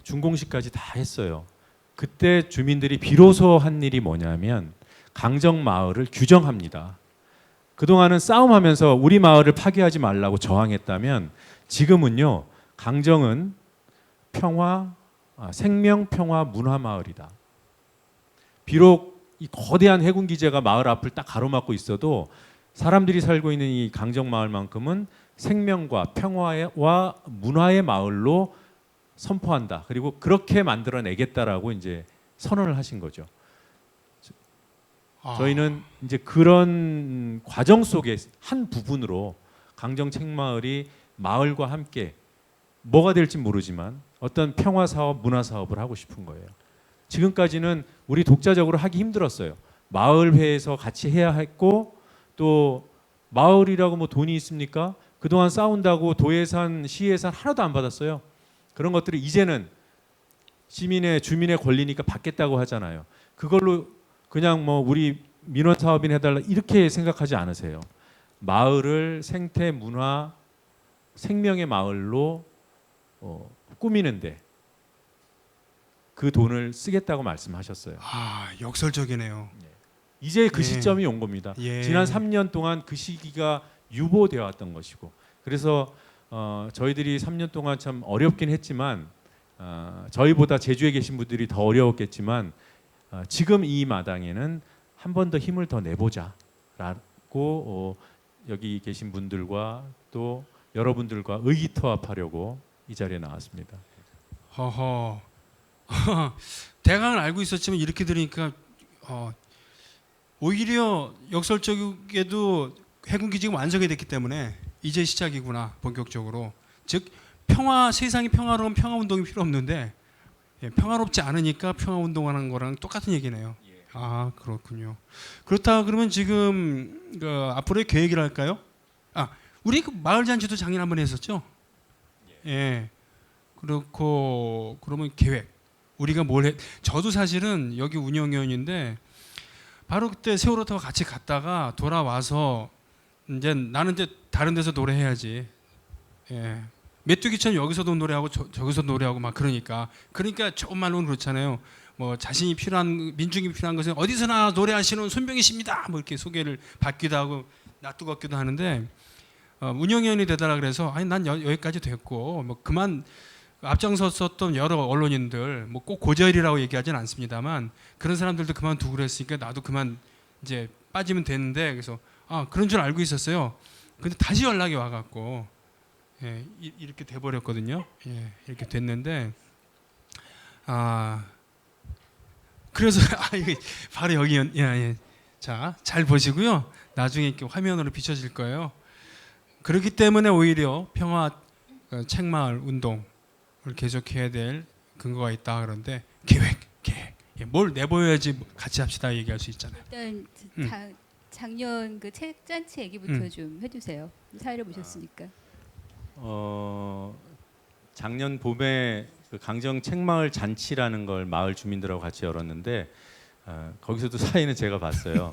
Speaker 8: 준공식까지 다 했어요. 그때 주민들이 비로소 한 일이 뭐냐면 강정마을을 규정합니다. 그동안은 싸움하면서 우리 마을을 파괴하지 말라고 저항했다면 지금은요, 강정은 생명 평화 문화 마을이다. 비록 이 거대한 해군 기지가 마을 앞을 딱 가로막고 있어도 사람들이 살고 있는 이 강정 마을만큼은 생명과 평화와 문화의 마을로 선포한다. 그리고 그렇게 만들어내겠다라고 이제 선언을 하신 거죠. 저희는 이제 그런 과정 속의 한 부분으로 강정 책마을이 마을과 함께 뭐가 될지 모르지만 어떤 평화 사업, 문화 사업을 하고 싶은 거예요. 지금까지는 우리 독자적으로 하기 힘들었어요. 마을회에서 같이 해야 했고, 또 마을이라고 뭐 돈이 있습니까? 그동안 싸운다고 도예산, 시예산 하나도 안 받았어요. 그런 것들이 이제는 주민의 권리니까 받겠다고 하잖아요. 그걸로 그냥 뭐 우리 민원 사업인 해달라 이렇게 생각하지 않으세요. 마을을 생태 문화 생명의 마을로 꾸미는데 그 돈을 쓰겠다고 말씀하셨어요.
Speaker 1: 아, 역설적이네요.
Speaker 8: 이제 그
Speaker 1: 예.
Speaker 8: 시점이 온 겁니다.
Speaker 1: 예.
Speaker 8: 지난 3년 동안 그 시기가 유보되어 왔던 것이고, 그래서 저희들이 3년 동안 참 어렵긴 했지만 저희보다 제주에 계신 분들이 더 어려웠겠지만 지금 이 마당에는 한 번 더 힘을 더 내보자라고 여기 계신 분들과 또 여러분들과 의기투합하려고 이 자리에 나왔습니다.
Speaker 1: 허허. 대강은 알고 있었지만 이렇게 들으니까 오히려 역설적이게도 해군기 지금 완성이 됐기 때문에 이제 시작이구나, 본격적으로. 즉 세상이 평화로운 평화 운동이 필요 없는데 평화롭지 않으니까 평화 운동하는 거랑 똑같은 얘기네요. 아, 그렇군요. 그렇다 그러면 지금 앞으로의 계획이랄까요? 우리 그 마을 잔치도 작년 한번 했었죠. 예. 그렇고 그러면 계획. 우리가 뭘 해? 저도 사실은 여기 운영위원인데 바로 그때 세월호 타고 같이 갔다가 돌아와서 이제 나는 이제 다른 데서 노래해야지. 예. 메뚜기처럼 여기서도 노래하고 저기서 노래하고 막 그러니까 좋은 말로는 그렇잖아요. 뭐 자신이 필요한 민중이 필요한 것은 어디서나 노래하시는 손병희씨입니다. 뭐 이렇게 소개를 받기도 하고 낯뜨겁기도 하는데 운영위원이 되달라 그래서 아니 난 여기까지 됐고 뭐 그만 앞장섰었던 여러 언론인들 뭐 꼭 고저일이라고 얘기하진 않습니다만 그런 사람들도 그만두고 그랬으니까 나도 그만 이제 빠지면 되는데 그래서 그런 줄 알고 있었어요. 근데 다시 연락이 와갖고 예, 이렇게 돼버렸거든요. 예, 이렇게 됐는데 그래서 이게 바로 여기 예. 자, 잘 보시고요. 나중에 이렇게 화면으로 비춰질 거예요. 그렇기 때문에 오히려 평화 책마을 운동을 계속해야 될 근거가 있다 그런데 계획. 예, 뭘 내보여야지 같이 합시다 얘기할 수 있잖아요.
Speaker 12: 일단 작년 그 책잔치 얘기부터 좀 해주세요. 사회를 보셨으니까.
Speaker 8: 작년 봄에 그 강정 책마을 잔치라는 걸 마을 주민들하고 같이 열었는데 거기서도 사인은 제가 봤어요.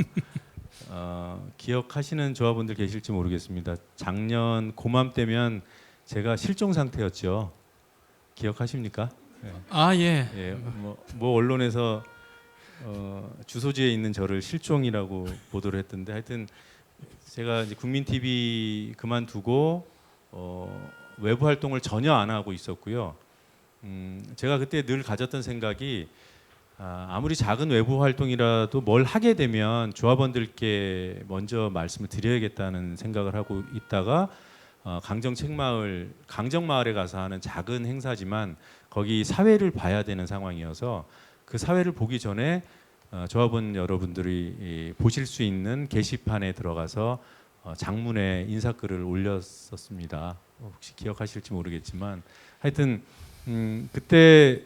Speaker 8: 기억하시는 조합원들 계실지 모르겠습니다. 작년 고맘때면 제가 실종 상태였죠. 기억하십니까? 네.
Speaker 1: 예.
Speaker 8: 예, 뭐 언론에서 주소지에 있는 저를 실종이라고 보도를 했던데 하여튼 제가 이제 국민 TV 그만두고 외부 활동을 전혀 안 하고 있었고요. 제가 그때 늘 가졌던 생각이 아무리 작은 외부 활동이라도 뭘 하게 되면 조합원들께 먼저 말씀을 드려야겠다는 생각을 하고 있다가 강정마을에 가서 하는 작은 행사지만 거기 사회를 봐야 되는 상황이어서 그 사회를 보기 전에 조합원 여러분들이 보실 수 있는 게시판에 들어가서 장문의 인사글을 올렸었습니다. 혹시 기억하실지 모르겠지만 하여튼 그때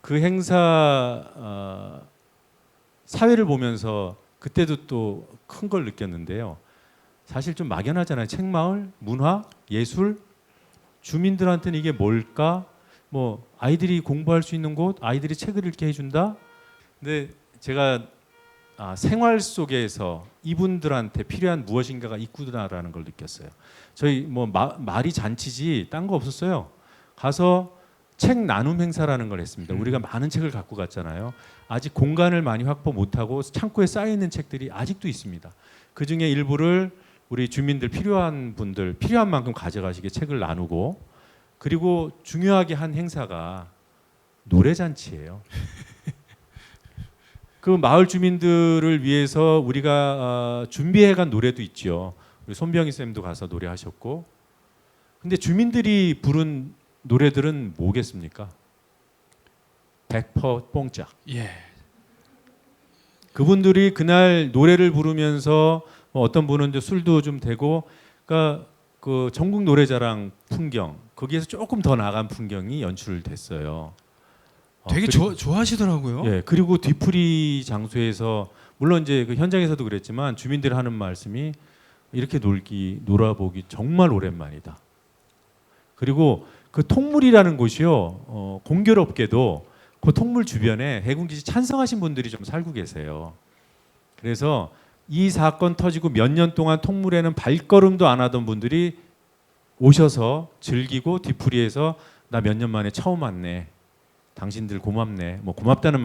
Speaker 8: 그 행사 사회를 보면서 그때도 또 큰 걸 느꼈는데요. 사실 좀 막연하잖아요. 책마을, 문화, 예술, 주민들한테는 이게 뭘까? 뭐 아이들이 공부할 수 있는 곳, 아이들이 책을 읽게 해준다. 근데 제가 생활 속에서 이분들한테 필요한 무엇인가가 있구나라는 걸 느꼈어요. 저희 뭐 말이 잔치지 딴 거 없었어요. 가서 책 나눔 행사라는 걸 했습니다. 우리가 많은 책을 갖고 갔잖아요. 아직 공간을 많이 확보 못하고 창고에 쌓여 있는 책들이 아직도 있습니다. 그 중에 일부를 우리 주민들 필요한 분들 필요한 만큼 가져가시게 책을 나누고 그리고 중요하게 한 행사가 노래잔치예요. 그 마을 주민들을 위해서 우리가 준비해간 노래도 있죠. 우리 손병희 쌤도 가서 노래하셨고 근데 주민들이 부른 노래들은 뭐겠습니까? 100% 뽕짝.
Speaker 1: 예.
Speaker 8: 그분들이 그날 노래를 부르면서 어떤 분은 이제 술도 좀 되고, 그러니까 그 전국 노래자랑 풍경 거기에서 조금 더 나간 풍경이 연출됐어요.
Speaker 1: 되게 좋아하시더라고요.
Speaker 8: 예. 그리고 뒤풀이 장소에서 물론 이제 그 현장에서도 그랬지만 주민들이 하는 말씀이 이렇게 놀아보기 정말 오랜만이다. 그리고 그 통물이라는 곳이요. 공교롭게도 그 통물 주변에 해군기지 찬성하신 분들이 좀 살고 계세요. 그래서 이 사건 터지고 몇 년 동안 통물에는 발걸음도 안 하던 분들이 오셔서 즐기고 뒤풀이해서 나 몇 년 만에 처음 왔네. 당신들 고맙네. 뭐 고맙다는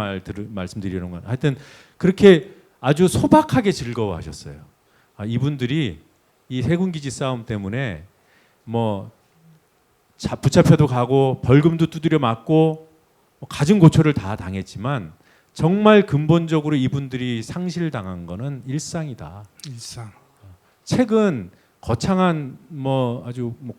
Speaker 8: 말씀드리는 건 하여튼 그렇게 아주 소박하게 즐거워하셨어요. 이분들이 이 해군기지 싸움 때문에 뭐 붙잡혀도 가고 벌금도 두드려 맞고 갖은 고초를 다 당했지만 정말 근본적으로 이분들이 상실당한 거는 일상이다.
Speaker 1: 일상.
Speaker 8: 책은 거창한 뭐 아주 뭐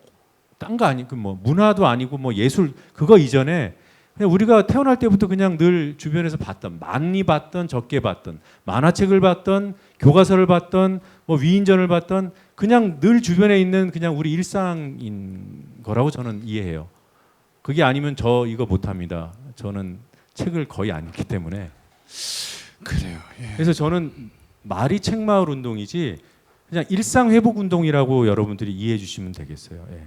Speaker 8: 딴 거 아니고 뭐 문화도 아니고 뭐 예술 그거 이전에 그냥 우리가 태어날 때부터 그냥 늘 주변에서 봤던 많이 봤던 적게 봤던 만화책을 봤던 교과서를 봤던 뭐 위인전을 봤던 그냥 늘 주변에 있는 그냥 우리 일상인 거라고 저는 이해해요. 그게 아니면 저 이거 못합니다. 저는 책을 거의 안 읽기 때문에.
Speaker 1: 그래요. 예.
Speaker 8: 그래서 저는 말이 책마을 운동이지 그냥 일상 회복 운동이라고 여러분들이 이해해 주시면 되겠어요. 예.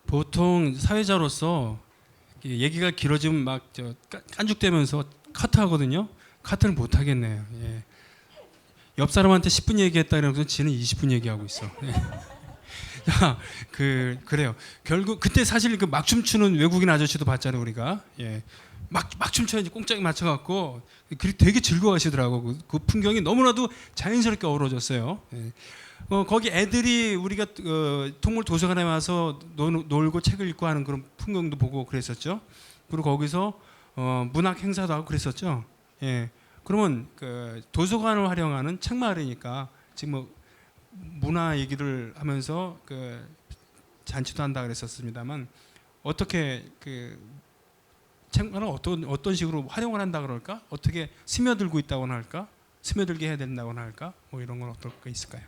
Speaker 1: 보통 사회자로서 얘기가 길어지면 막 깐죽대면서 카트하거든요. 카트를 못 하겠네요. 예. 옆 사람한테 10분 얘기했다 그러면서 지는 20분 얘기하고 있어. 예. 자, 그래요. 결국 그때 사실 그 막 춤추는 외국인 아저씨도 봤잖아요, 우리가. 예. 막 춤춰야지 꽁짝이 맞춰갖고 되게 즐거워하시더라고. 그 풍경이 너무나도 자연스럽게 어우러졌어요. 예. 거기 애들이 우리가 통물 도서관에 와서 놀고 책을 읽고 하는 그런 풍경도 보고 그랬었죠. 그리고 거기서 문학 행사도 하고 그랬었죠. 예. 그러면 그 도서관을 활용하는 책마을이니까 지금 뭐 문화 얘기를 하면서 그 잔치도 한다 그랬었습니다만 어떻게 그 책마을은 어떤 식으로 활용을 한다 그럴까? 어떻게 스며들고 있다고나 할까? 스며들게 해야 된다고나 할까? 뭐 이런 건 어떨 거 있을까요?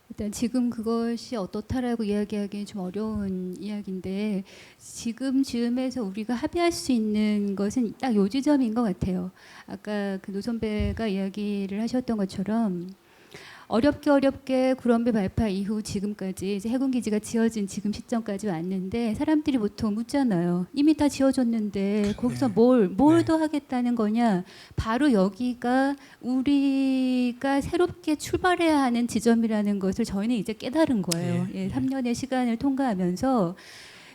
Speaker 12: 일단 지금 그것이 어떻다라고 이야기하기는 좀 어려운 이야기인데 지금 즈음에서 우리가 합의할 수 있는 것은 딱 요 지점인 것 같아요. 아까 그 노 선배가 이야기를 하셨던 것처럼 어렵게 구럼비 발파 이후 지금까지 이제 해군기지가 지어진 지금 시점까지 왔는데 사람들이 보통 묻잖아요. 이미 다 지어졌는데 거기서 뭘 더 하겠다는 거냐. 바로 여기가 우리가 새롭게 출발해야 하는 지점이라는 것을 저희는 이제 깨달은 거예요. 예, 3년의 시간을 통과하면서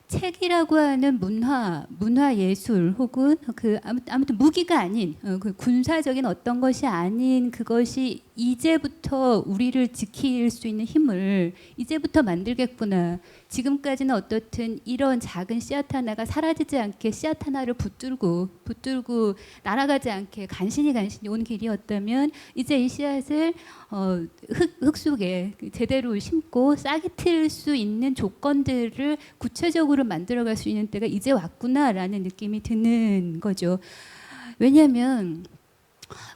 Speaker 12: 책이라고 하는 문화 예술 혹은 그 아무튼 무기가 아닌 그 군사적인 어떤 것이 아닌 그것이 이제부터 우리를 지킬 수 있는 힘을 이제부터 만들겠구나. 지금까지는 어떻든 이런 작은 씨앗 하나가 사라지지 않게 씨앗 하나를 붙들고 날아가지 않게 간신히 온 길이었다면 이제 이 씨앗을 흙 속에 제대로 심고 싹이 틀 수 있는 조건들을 구체적으로 만들어갈 수 있는 때가 이제 왔구나라는 느낌이 드는 거죠. 왜냐하면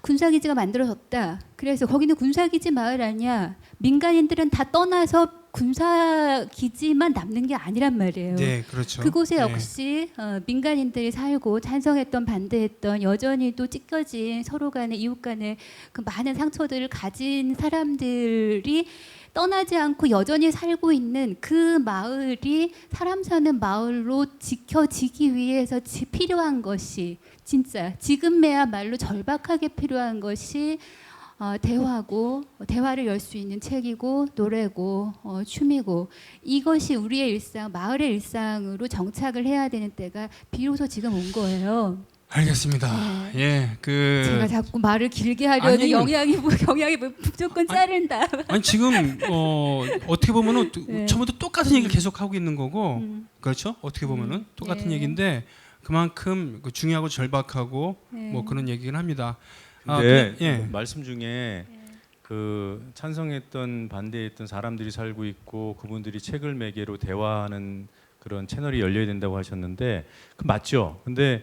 Speaker 12: 군사기지가 만들어졌다. 그래서 거기는 군사기지 마을 아니야. 민간인들은 다 떠나서 군사기지만 남는 게 아니란 말이에요.
Speaker 1: 네, 그렇죠.
Speaker 12: 그곳에 역시 민간인들이 살고 찬성했던 반대했던 여전히 또 찢겨진 서로 간에 이웃 간에 그 많은 상처들을 가진 사람들이 떠나지 않고 여전히 살고 있는 그 마을이 사람 사는 마을로 지켜지기 위해서 필요한 것이 진짜 지금에야말로 절박하게 필요한 것이 대화고 대화를 열 수 있는 책이고 노래고 춤이고 이것이 우리의 일상 마을의 일상으로 정착을 해야 되는 때가 비로소 지금 온 거예요.
Speaker 1: 알겠습니다. 예,
Speaker 12: 제가 자꾸 말을 길게 하려는 경향이 무조건 자른다.
Speaker 1: 아니 지금 어떻게 보면은 처음부터 똑같은 얘기를 계속 하고 있는 거고, 그렇죠? 어떻게 보면은 똑같은 얘기인데 그만큼 중요하고 절박하고 뭐 그런 얘기긴 합니다.
Speaker 8: 근데 말씀 중에 그 찬성했던 반대했던 사람들이 살고 있고 그분들이 책을 매개로 대화하는 그런 채널이 열려야 된다고 하셨는데 그 맞죠? 근데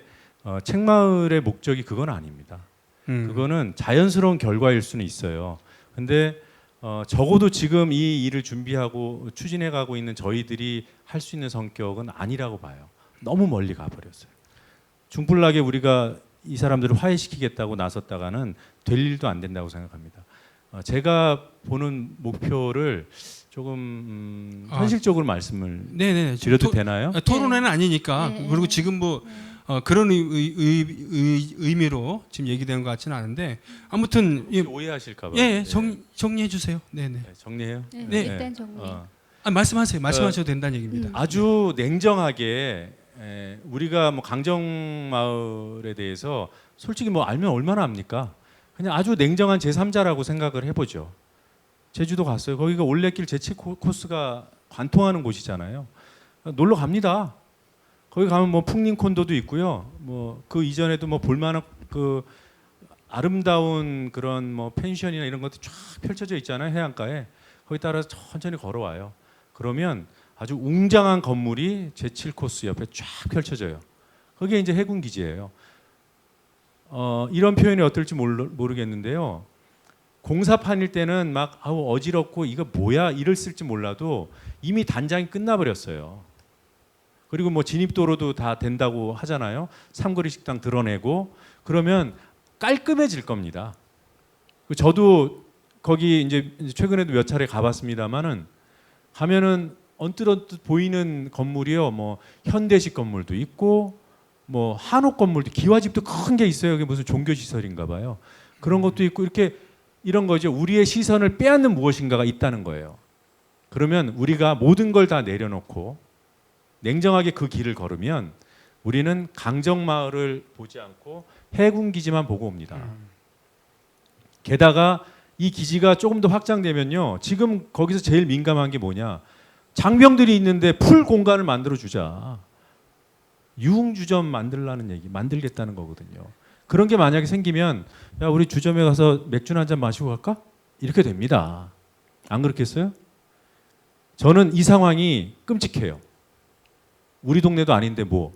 Speaker 8: 책마을의 목적이 그건 아닙니다. 그거는 자연스러운 결과일 수는 있어요. 근데 적어도 지금 이 일을 준비하고 추진해가고 있는 저희들이 할 수 있는 성격은 아니라고 봐요. 너무 멀리 가버렸어요. 중불나게 우리가 이 사람들을 화해시키겠다고 나섰다가는 될 일도 안 된다고 생각합니다. 제가 보는 목표를 조금 현실적으로 말씀을 드려도 되나요?
Speaker 1: 토론회는 아니니까. 그리고 지금 뭐 그런 의미로 지금 얘기되는 것 같지는 않은데 아무튼
Speaker 8: 오해하실까 봐.
Speaker 1: 예, 정리해 주세요. 네네.
Speaker 8: 네, 정리해요.
Speaker 1: 네.
Speaker 12: 일단 정리.
Speaker 1: 말씀하세요. 말씀하셔도 된다는 얘기입니다.
Speaker 8: 아주 냉정하게 우리가 뭐 강정마을에 대해서 솔직히 뭐 알면 얼마나 압니까? 그냥 아주 냉정한 제3자라고 생각을 해보죠. 제주도 갔어요. 거기가 올레길 제7 코스가 관통하는 곳이잖아요. 놀러 갑니다. 거기 가면 뭐 풍림 콘도도 있고요. 뭐 그 이전에도 뭐 볼만한 그 아름다운 그런 뭐 펜션이나 이런 것도 쫙 펼쳐져 있잖아요. 해안가에. 거기 따라서 천천히 걸어와요. 그러면 아주 웅장한 건물이 제7 코스 옆에 쫙 펼쳐져요. 그게 이제 해군 기지예요. 이런 표현이 어떨지 모르겠는데요. 공사판일 때는 막 아우 어지럽고 이거 뭐야 이를 쓸지 몰라도 이미 단장이 끝나버렸어요. 그리고 뭐 진입도로도 다 된다고 하잖아요. 삼거리 식당 드러내고 그러면 깔끔해질 겁니다. 저도 거기 이제 최근에도 몇 차례 가봤습니다만은 가면은 언뜻 보이는 건물이요. 뭐 현대식 건물도 있고 뭐 한옥 건물도 기와집도 큰 게 있어요. 그게 무슨 종교 시설인가 봐요. 그런 것도 있고 이렇게 이런 거죠. 우리의 시선을 빼앗는 무엇인가가 있다는 거예요. 그러면 우리가 모든 걸 다 내려놓고 냉정하게 그 길을 걸으면 우리는 강정마을을 보지 않고 해군 기지만 보고 옵니다. 게다가 이 기지가 조금 더 확장되면요. 지금 거기서 제일 민감한 게 뭐냐? 장병들이 있는데 풀 공간을 만들어 주자. 유흥주점 만들겠다는 거거든요. 그런 게 만약에 생기면 야 우리 주점에 가서 맥주 한 잔 마시고 갈까? 이렇게 됩니다. 안 그렇겠어요? 저는 이 상황이 끔찍해요. 우리 동네도 아닌데 뭐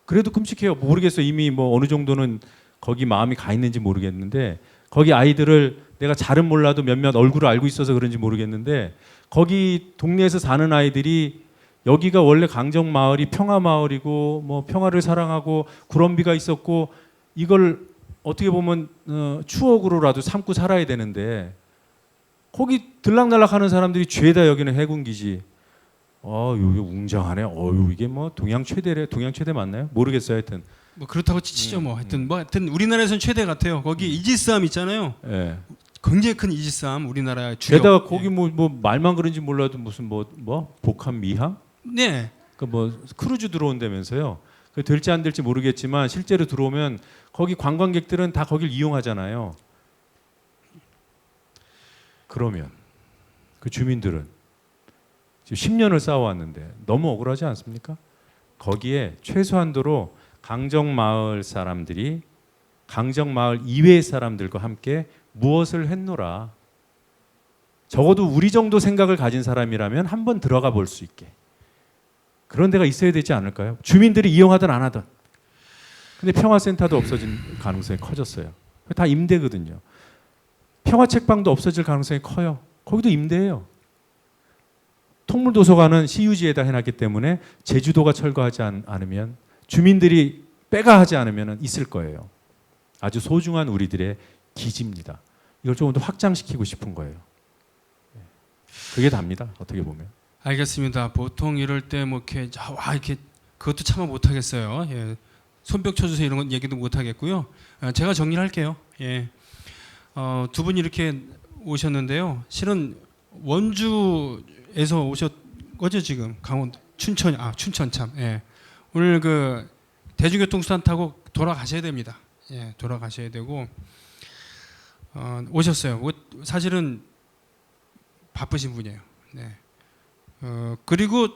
Speaker 8: 그래도 끔찍해요. 모르겠어요. 이미 뭐 어느 정도는 거기 마음이 가 있는지 모르겠는데 거기 아이들을 내가 잘은 몰라도 몇몇 얼굴을 알고 있어서 그런지 모르겠는데 거기 동네에서 사는 아이들이 여기가 원래 강정마을이 평화마을이고 뭐 평화를 사랑하고 구럼비가 있었고 이걸 어떻게 보면 추억으로라도 삼고 살아야 되는데 거기 들락날락하는 사람들이 죄다 여기는 해군기지. 여기 웅장하네. 이게 뭐 동양 최대래. 동양 최대 맞나요? 모르겠어요. 하여튼
Speaker 1: 뭐 그렇다고 치죠. 뭐 하여튼 우리나라에서는 최대 같아요. 거기 이지스함 있잖아요.
Speaker 8: 예.
Speaker 1: 굉장히 큰 이지스함 우리나라의 주력.
Speaker 8: 게다가 거기 뭐 말만 그런지 몰라도 무슨 뭐 복합 미항?
Speaker 1: 네.
Speaker 8: 그 뭐 크루즈 들어온다면서요. 그 될지 안 될지 모르겠지만 실제로 들어오면 거기 관광객들은 다 거길 이용하잖아요. 그러면 그 주민들은 지금 10년을 쌓아왔는데 너무 억울하지 않습니까? 거기에 최소한도로 강정마을 사람들이 강정마을 이외의 사람들과 함께 무엇을 했노라. 적어도 우리 정도 생각을 가진 사람이라면 한번 들어가 볼 수 있게. 그런 데가 있어야 되지 않을까요? 주민들이 이용하든 안 하든. 근데 평화센터도 없어진 가능성이 커졌어요. 다 임대거든요. 평화책방도 없어질 가능성이 커요. 거기도 임대예요. 통물도서관은 시유지에다 해놨기 때문에 제주도가 철거하지 않으면 주민들이 빼가 하지 않으면 있을 거예요. 아주 소중한 우리들의 기지입니다. 이걸 조금 더 확장시키고 싶은 거예요. 그게 답니다. 어떻게 보면.
Speaker 1: 알겠습니다. 보통 이럴 때 뭐 이렇게 그것도 참아 못 하겠어요. 예. 손뼉 쳐주세요 이런 건 얘기도 못 하겠고요. 제가 정리를 할게요. 예. 두 분이 이렇게 오셨는데요. 실은 원주에서 오셨 거죠 지금 강원도 춘천 참. 예. 오늘 그 대중교통 수단 타고 돌아가셔야 됩니다. 예, 돌아가셔야 되고 오셨어요. 사실은 바쁘신 분이에요. 네. 그리고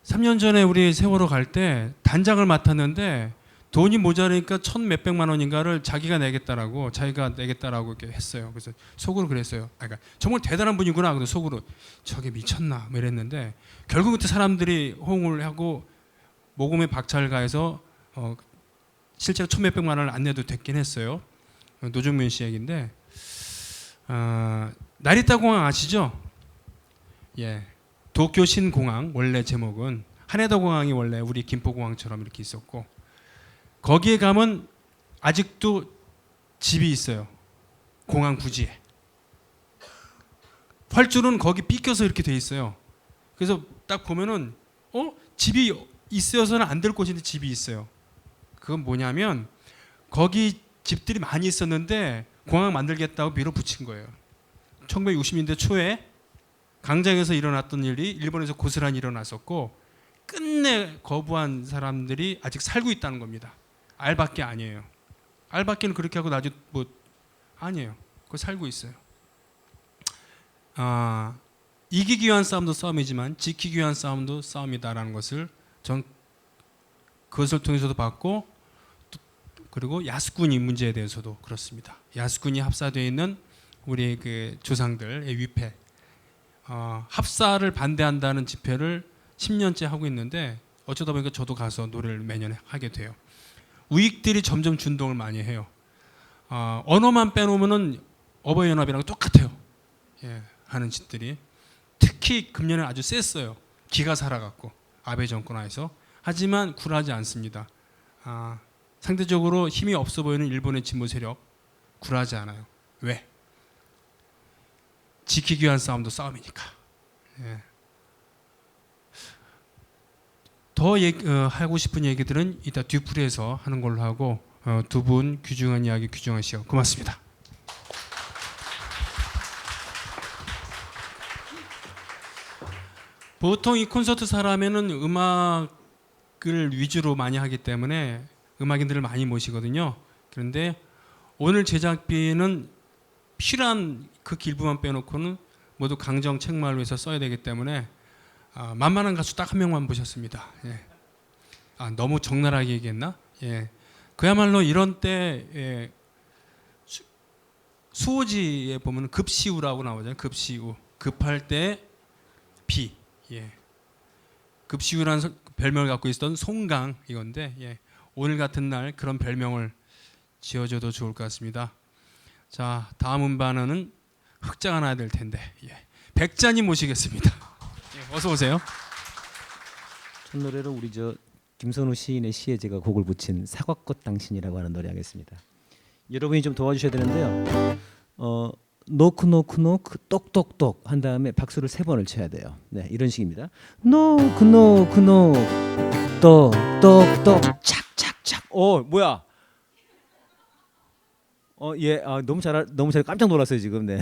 Speaker 1: 3년 전에 우리 세월호 갈 때 단장을 맡았는데 돈이 모자라니까 1,몇백만 원인가를 자기가 내겠다라고 이렇게 했어요. 그래서 속으로 그랬어요. 그러니까 정말 대단한 분이구나. 그래서 속으로 저게 미쳤나 뭐 이랬는데 결국 그때 사람들이 호응을 하고 모금에 박차를 가해서 실제로 1,몇백만 원을 안 내도 됐긴 했어요. 노정민 씨 얘기인데 나리타 공항 아시죠? 예, 도쿄 신공항 원래 제목은 하네다 공항이 원래 우리 김포공항처럼 이렇게 있었고 거기에 가면 아직도 집이 있어요. 공항 부지에. 활주로는 거기 삐껴서 이렇게 돼 있어요. 그래서 딱 보면은 집이 있어서는 안 될 곳인데 집이 있어요. 그건 뭐냐면 거기 집들이 많이 있었는데 공항 만들겠다고 밀어붙인 거예요. 1960년대 초에 강장에서 일어났던 일이 일본에서 고스란히 일어났었고 끝내 거부한 사람들이 아직 살고 있다는 겁니다. 알밖에 아니에요. 알밖에는 그렇게 하고 나중에 뭐 아니에요. 그거 살고 있어요. 이기기 위한 싸움도 싸움이지만 지키기 위한 싸움도 싸움이다라는 것을 전 그것을 통해서도 봤고, 그리고 야스쿠니 문제에 대해서도 그렇습니다. 야스쿠니 합사되어 있는 우리 그 조상들의 위패, 합사를 반대한다는 집회를 10년째 하고 있는데 어쩌다 보니까 저도 가서 노래를 매년 하게 돼요. 우익들이 점점 준동을 많이 해요. 언어만 빼놓으면은 어버이연합이랑 똑같아요. 예, 하는 짓들이. 특히 금년에 아주 셌어요. 기가 살아갖고 아베 정권 하에서. 하지만 굴하지 않습니다. 상대적으로 힘이 없어 보이는 일본의 진보 세력 굴하지 않아요. 왜? 지키기 위한 싸움도 싸움이니까. 예. 더 하고 싶은 얘기들은 이따 뒤풀이에서 하는 걸로 하고, 두 분 귀중한 이야기 귀중하시고 고맙습니다. 보통 이 콘서트 사람에는 음악을 위주로 많이 하기 때문에 음악인들을 많이 모시거든요. 그런데 오늘 제작비는 필요한 그 일부만 빼놓고는 모두 강정 책마을에서 써야 되기 때문에 만만한 가수 딱 한 명만 모셨습니다. 예. 너무 적나라하게 얘기했나? 예. 그야말로 이런 때 수호지에 보면 급시우라고 나오잖아요. 급시우. 급할 때 비. 예. 급시우라는 별명을 갖고 있었던 송강 이건데, 예. 오늘 같은 날 그런 별명을 지어줘도 좋을 것 같습니다. 자, 다음 음반은 흑자가 나야 될 텐데, 예. 백자님 모시겠습니다. 예, 어서 오세요.
Speaker 13: 첫 노래로 우리 김선우 시인의 시에 제가 곡을 붙인 사과꽃 당신이라고 하는 노래 하겠습니다. 여러분이 좀 도와주셔야 되는데요. 노크 노크 노크 똑똑똑 한 다음에 박수를 3번을 쳐야 돼요. 네, 이런 식입니다. 노크 노크 노크 똑똑똑 착착착. 뭐야? 예, 너무 잘 깜짝 놀랐어요 지금. 네.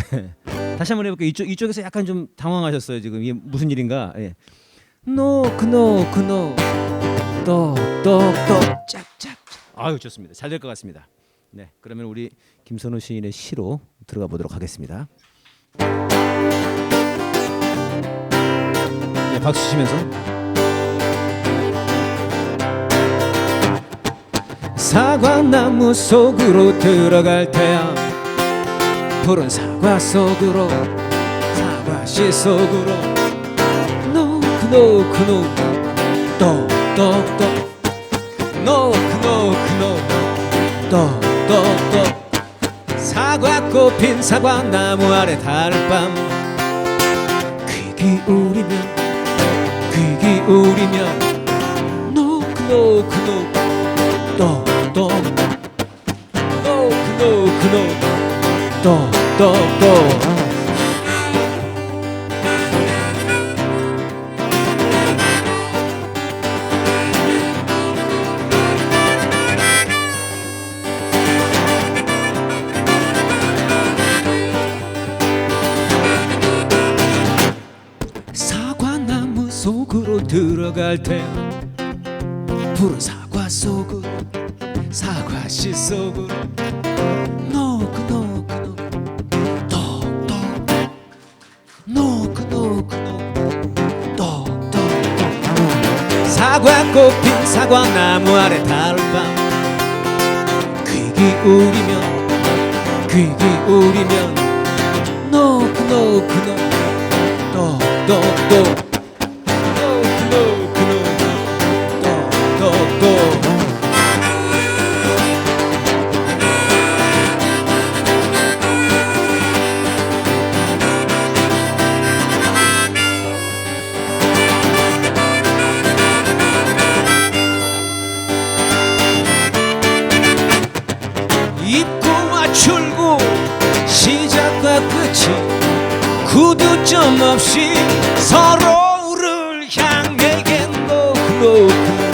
Speaker 13: 다시 한번 해볼게요. 이쪽에서 약간 좀 당황하셨어요 지금. 이게 무슨 일인가? 예. 노크 노크 노크 똑똑똑 짝짝. 아유 좋습니다. 잘 될 것 같습니다. 네, 그러면 우리 김선우 시인의 시로 들어가 보도록 하겠습니다. 네, 박수 치면서. 사과나무 속으로 들어갈 테야. 푸른 사과 속으로, 사과씨 속으로. 노크 노크 노크 똑똑똑. 노크 노크 노크 똑똑똑. 사과꽃 핀 사과나무 아래 달밤. 귀 기울이면 노크 노크 노크 똑똑. 노크 노크 노크 똑똑똑. 사과나무 속으로 들어갈 때 푸른 사과 속으로, 사과씨 속으로. 노크 노크 노크 똑똑. 노크 노크 노크 똑똑. 사과꽃 핀 사과나무 아래 달밤. 귀 기울이면 노크 노크 노크 똑똑똑. 노크 노크 노크 똑똑똑. 입구와 출구, 시작과 끝이 구두점 없이 서로를 향해 노크 노크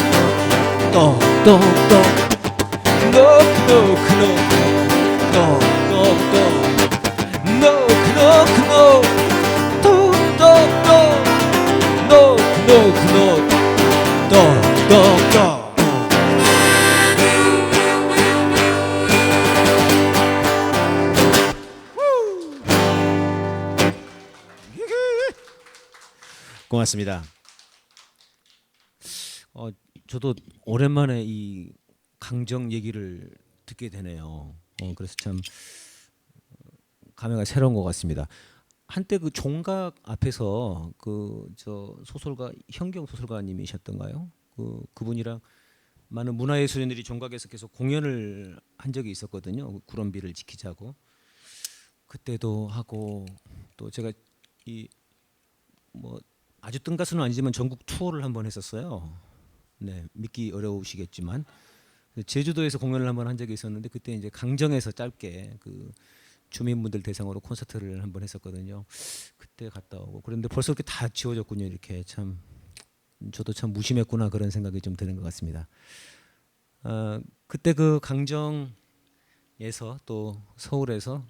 Speaker 13: 고맙습니다. 저도 오랜만에 이 강정 얘기를 듣게 되네요. 그래서 참 감회가 새로운 것 같습니다. 한때 그 종각 앞에서 그 저 소설가 현경 소설가님이셨던가요? 그분이랑 많은 문화예술인들이 종각에서 계속 공연을 한 적이 있었거든요. 구럼비를 지키자고. 그때도 하고 또 제가 이 뭐 아주 뜬 가수는 아니지만 전국 투어를 한번 했었어요. 네, 믿기 어려우시겠지만 제주도에서 공연을 한번 한 적이 있었는데 그때 이제 강정에서 짧게 그 주민분들 대상으로 콘서트를 한번 했었거든요. 그때 갔다 오고 그런데 벌써 이렇게 다 지워졌군요. 이렇게 참 저도 참 무심했구나 그런 생각이 좀 드는 것 같습니다. 그때 그 강정에서 또 서울에서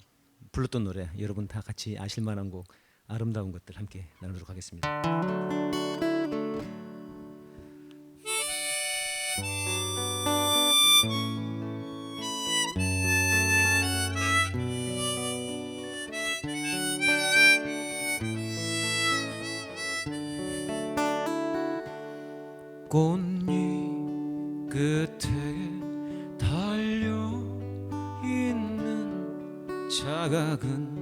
Speaker 13: 불렀던 노래 여러분 다 같이 아실 만한 곡 아름다운 것들 함께 나누도록 하겠습니다. 꽃잎 끝에 달려있는 작은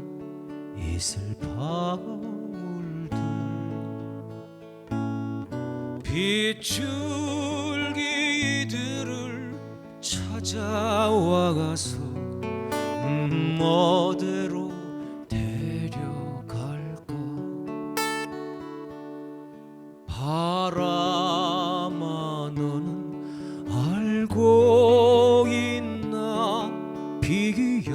Speaker 13: 이슬방울들 빗줄기들을 찾아와가서 어디로 데려갈까 바람아 너는 알고 있나 비기야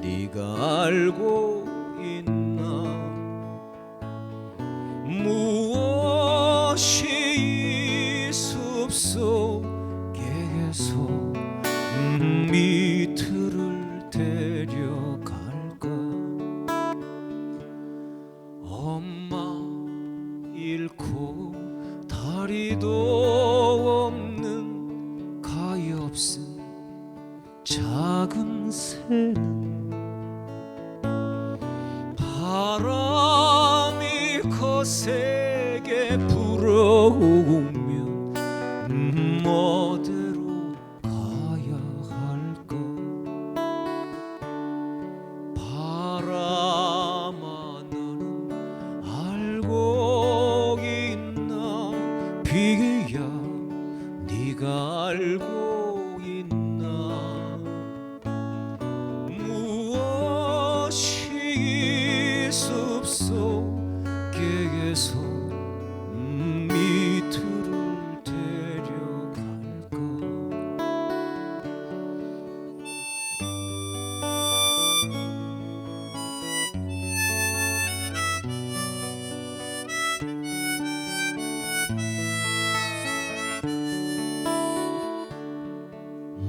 Speaker 13: 네가 알고 있나 무엇이 이 숲속에서 밑을 데려갈까 엄마 잃고 다리도 없는 가엾은 작은 새는 바람이 거세게 불어오면 어디로 가야 할까 바람아 너는 알고 있나 비야 네가 알고 있나 무엇이 이 숲속에서 밑으로 데려갈까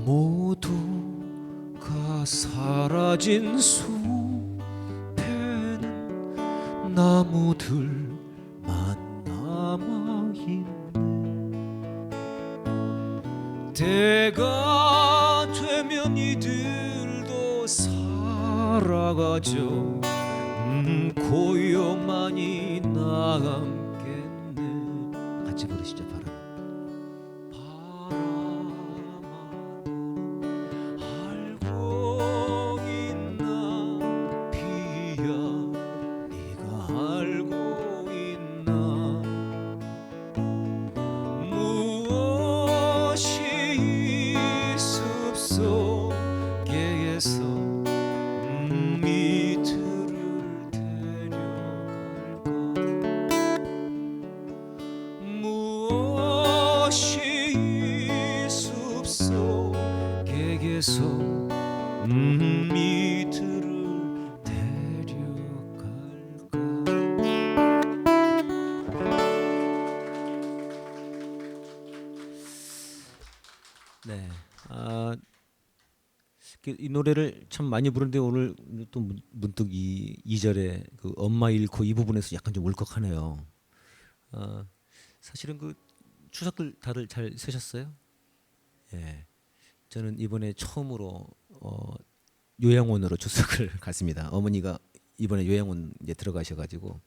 Speaker 13: 모두가 사라진 숲에는 나무들만 남아있네 때가 되면 이들도 살아가죠 고요만이 남겠네 같이 부르시죠 바람 알고 있나 비야 네가 알고 있나 무엇이 이 숲속에서 밑으로 데려갈까 무엇이 이 숲속에서 밑으로 데려갈까 이 노래를 참 많이 부르는데 오늘 또 문득 이 2절에 그 엄마 잃고 이 부분에서 약간 좀 울컥하네요. 사실은 그 추석들 다들 잘 쓰셨어요? 예. 저는 이번에 처음으로 요양원으로 추석을 갔습니다. 어머니가 이번에 요양원 이제 들어가셔가지고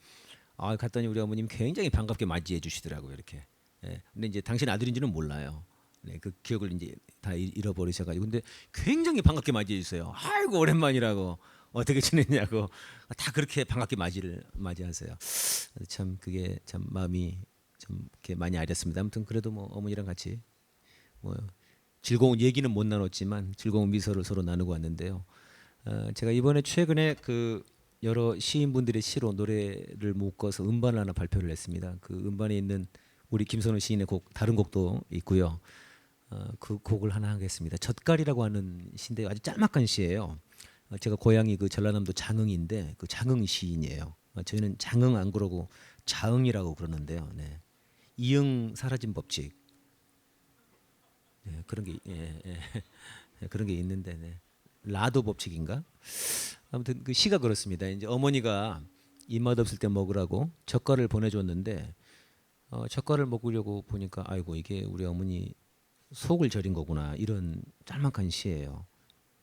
Speaker 13: 갔더니 우리 어머님 굉장히 반갑게 맞이해 주시더라고요. 이렇게. 예. 근데 이제 당신 아들인지는 몰라요. 네, 그 기억을 이제 다 잃어버리셔가지고 근데 굉장히 반갑게 맞이해 주세요. 아이고 오랜만이라고 어떻게 지냈냐고 다 그렇게 반갑게 맞이하세요. 참 그게 참 마음이 좀 이렇게 많이 아렸습니다. 아무튼 그래도 뭐 어머니랑 같이 뭐 즐거운 얘기는 못 나눴지만 즐거운 미소를 서로 나누고 왔는데요. 제가 이번에 최근에 그 여러 시인분들의 시로 노래를 묶어서 음반을 하나 발표를 했습니다. 그 음반에 있는 우리 김선우 시인의 곡 다른 곡도 있고요. 그 곡을 하나 하겠습니다. 젓갈이라고 하는 시인데 아주 짤막한 시예요. 제가 고향이 그 전라남도 장흥인데 그 장흥 시인이에요. 저희는 장흥 안 그러고 자흥이라고 그러는데요. 네. 이응 사라진 법칙. 네, 그런 게 그런 게 있는데 네. 라도 법칙인가? 아무튼 그 시가 그렇습니다. 이제 어머니가 입맛 없을 때 먹으라고 젓갈을 보내줬는데 젓갈을 먹으려고 보니까 아이고 이게 우리 어머니 속을 절인 거구나 이런 짤막한 시예요.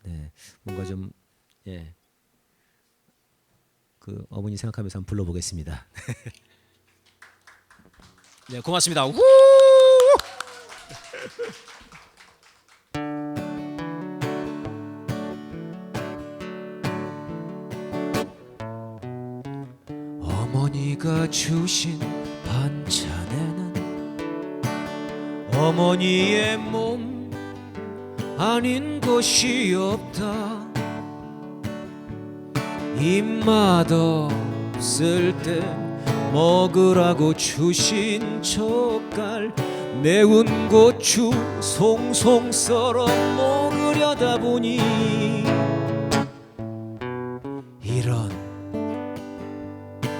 Speaker 13: 네, 뭔가 좀 그 어머니 생각하면서 한번 불러보겠습니다. 네, 고맙습니다. 우!
Speaker 2: 어머니가 주신 반찬에는 어머니의 몸 아닌 것이 없다. 입맛 없을 때 먹으라고 주신 젓갈 매운 고추 송송 썰어 먹으려다 보니 이런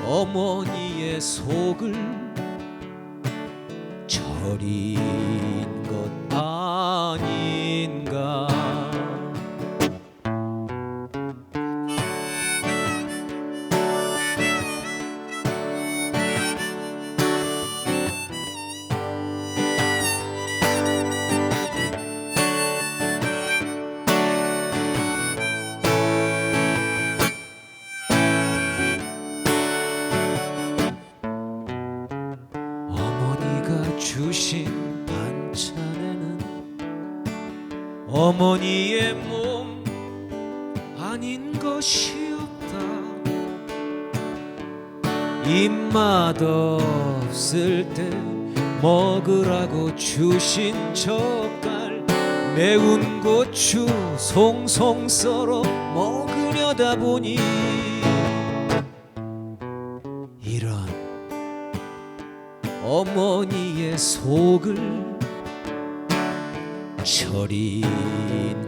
Speaker 2: 어머니의 속을 절인 것 아닌가. 주신 반찬에는 어머니의 몸 아닌 것이 없다. 입맛 없을 때 먹으라고 주신 젓갈 매운 고추 송송 썰어 먹으려다 보니 이런 어머니의 속을 절인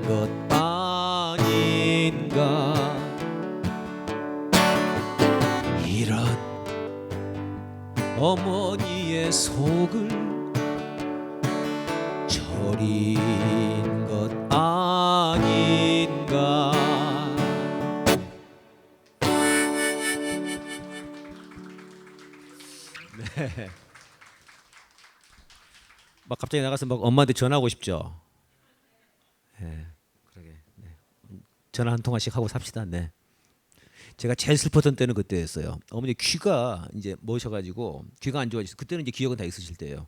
Speaker 2: 것 아닌가. 이런 어머니의 속을 절인 것 아닌가. 네. 막 갑자기 나가서 막 엄마한테 전화하고 싶죠. 네, 그러게. 네. 전화 한 통화씩 하고 삽시다. 네. 제가 제일 슬펐던 때는 그때였어요. 어머니 귀가 이제 모셔가지고 귀가 안 좋아지서 그때는 이제 기억은 다 있으실 때예요.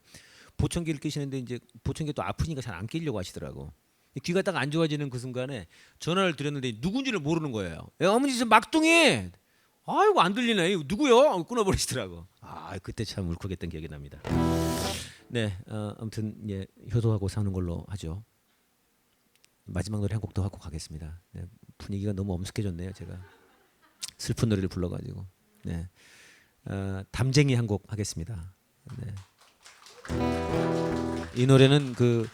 Speaker 2: 보청기를 끼시는데 이제 보청기 또 아프니까 잘 안 끼려고 하시더라고. 귀가 딱 안 좋아지는 그 순간에 전화를 드렸는데 누군지를 모르는 거예요. 야, 어머니 지금 막둥이. 아이고 안 들리네. 이거 누구요? 끊어버리시더라고. 그때 참 울컥했던 기억이 납니다. 네, 아무튼 예, 효도하고 사는 걸로 하죠. 마지막 노래 한 곡 더 하고 가겠습니다. 네, 분위기가 너무 엄숙해졌네요. 제가 슬픈 노래를 불러가지고. 네, 담쟁이 한 곡 하겠습니다. 네. 이 노래는 그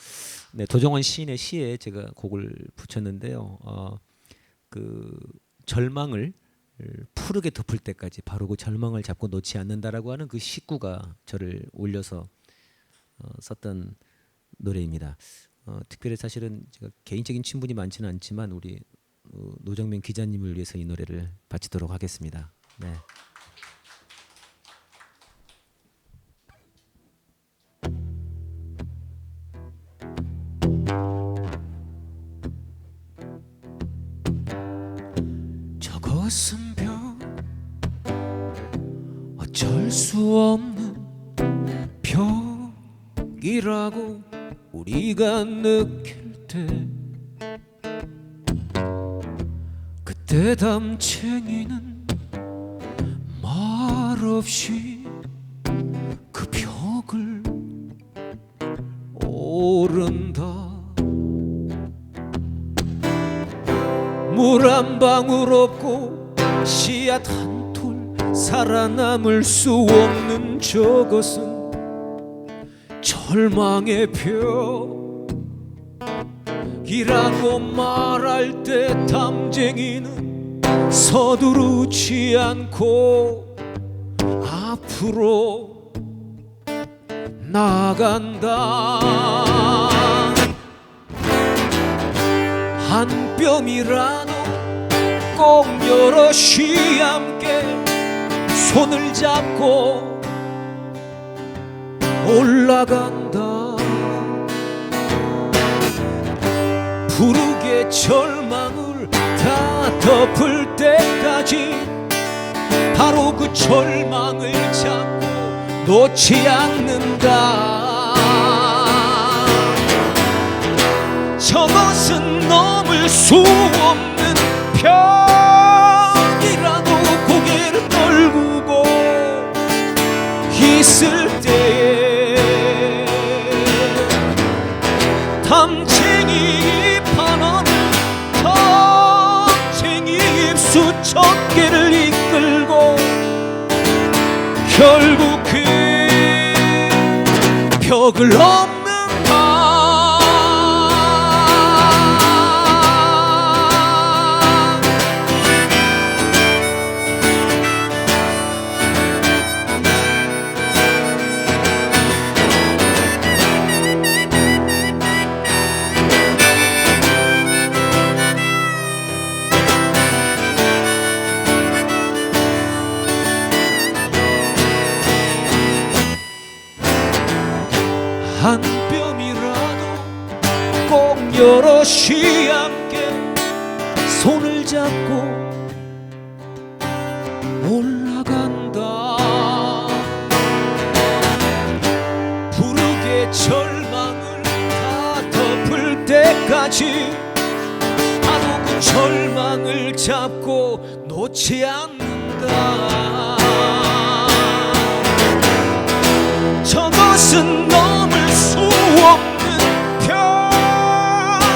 Speaker 2: 도정원 시인의 시에 제가 곡을 붙였는데요. 그 절망을 푸르게 덮을 때까지 바로 그 절망을 잡고 놓지 않는다라고 하는 그 식구가 저를 올려서 썼던 노래입니다. 특별히 사실은 제가 개인적인 친분이 많지는 않지만 우리 노정면 기자님을 위해서 이 노래를 바치도록 하겠습니다. 네. 저것은 어쩔 수 없는 벽이라고 우리가 느낄 때 그때 담챙이는 말없이 그 벽을 오른다. 물 한 방울 없고 씨앗 한 톨 살아남을 수 없는 저것은 절망의 벽이라고 말할 때 담쟁이는 서두르지 않고 앞으로 나간다. 한 뼘이라도 꼭 여럿이 함께 손을 잡고 올라간다. 부르게 절망을 다 덮을 때까지 바로 그 절망을 잡고 놓지 않는다. 저것은 넘을 수 없는 벽이라도 고개를 떨구고 있을 때에 담쟁이 반원은 담쟁이 입수 천 개를 이끌고 결국 그 벽을 넘는다. 한 뼘이라도 꼭 여럿이 함께 손을 잡고 올라간다. 부르게 절망을 다 덮을 때까지 바로 그 절망을 잡고 놓지 않는다. 저것은 넘을 수 없는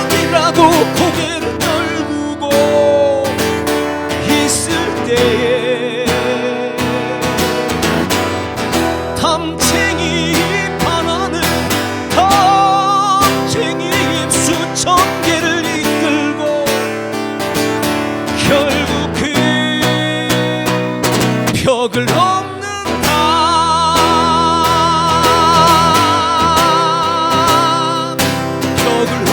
Speaker 2: 벽이라도 고개를 떨구고 있을 때에 담쟁이 반원은 담쟁이 입수 천 개를 이끌고 결국 그 벽을 넘는다. 벽을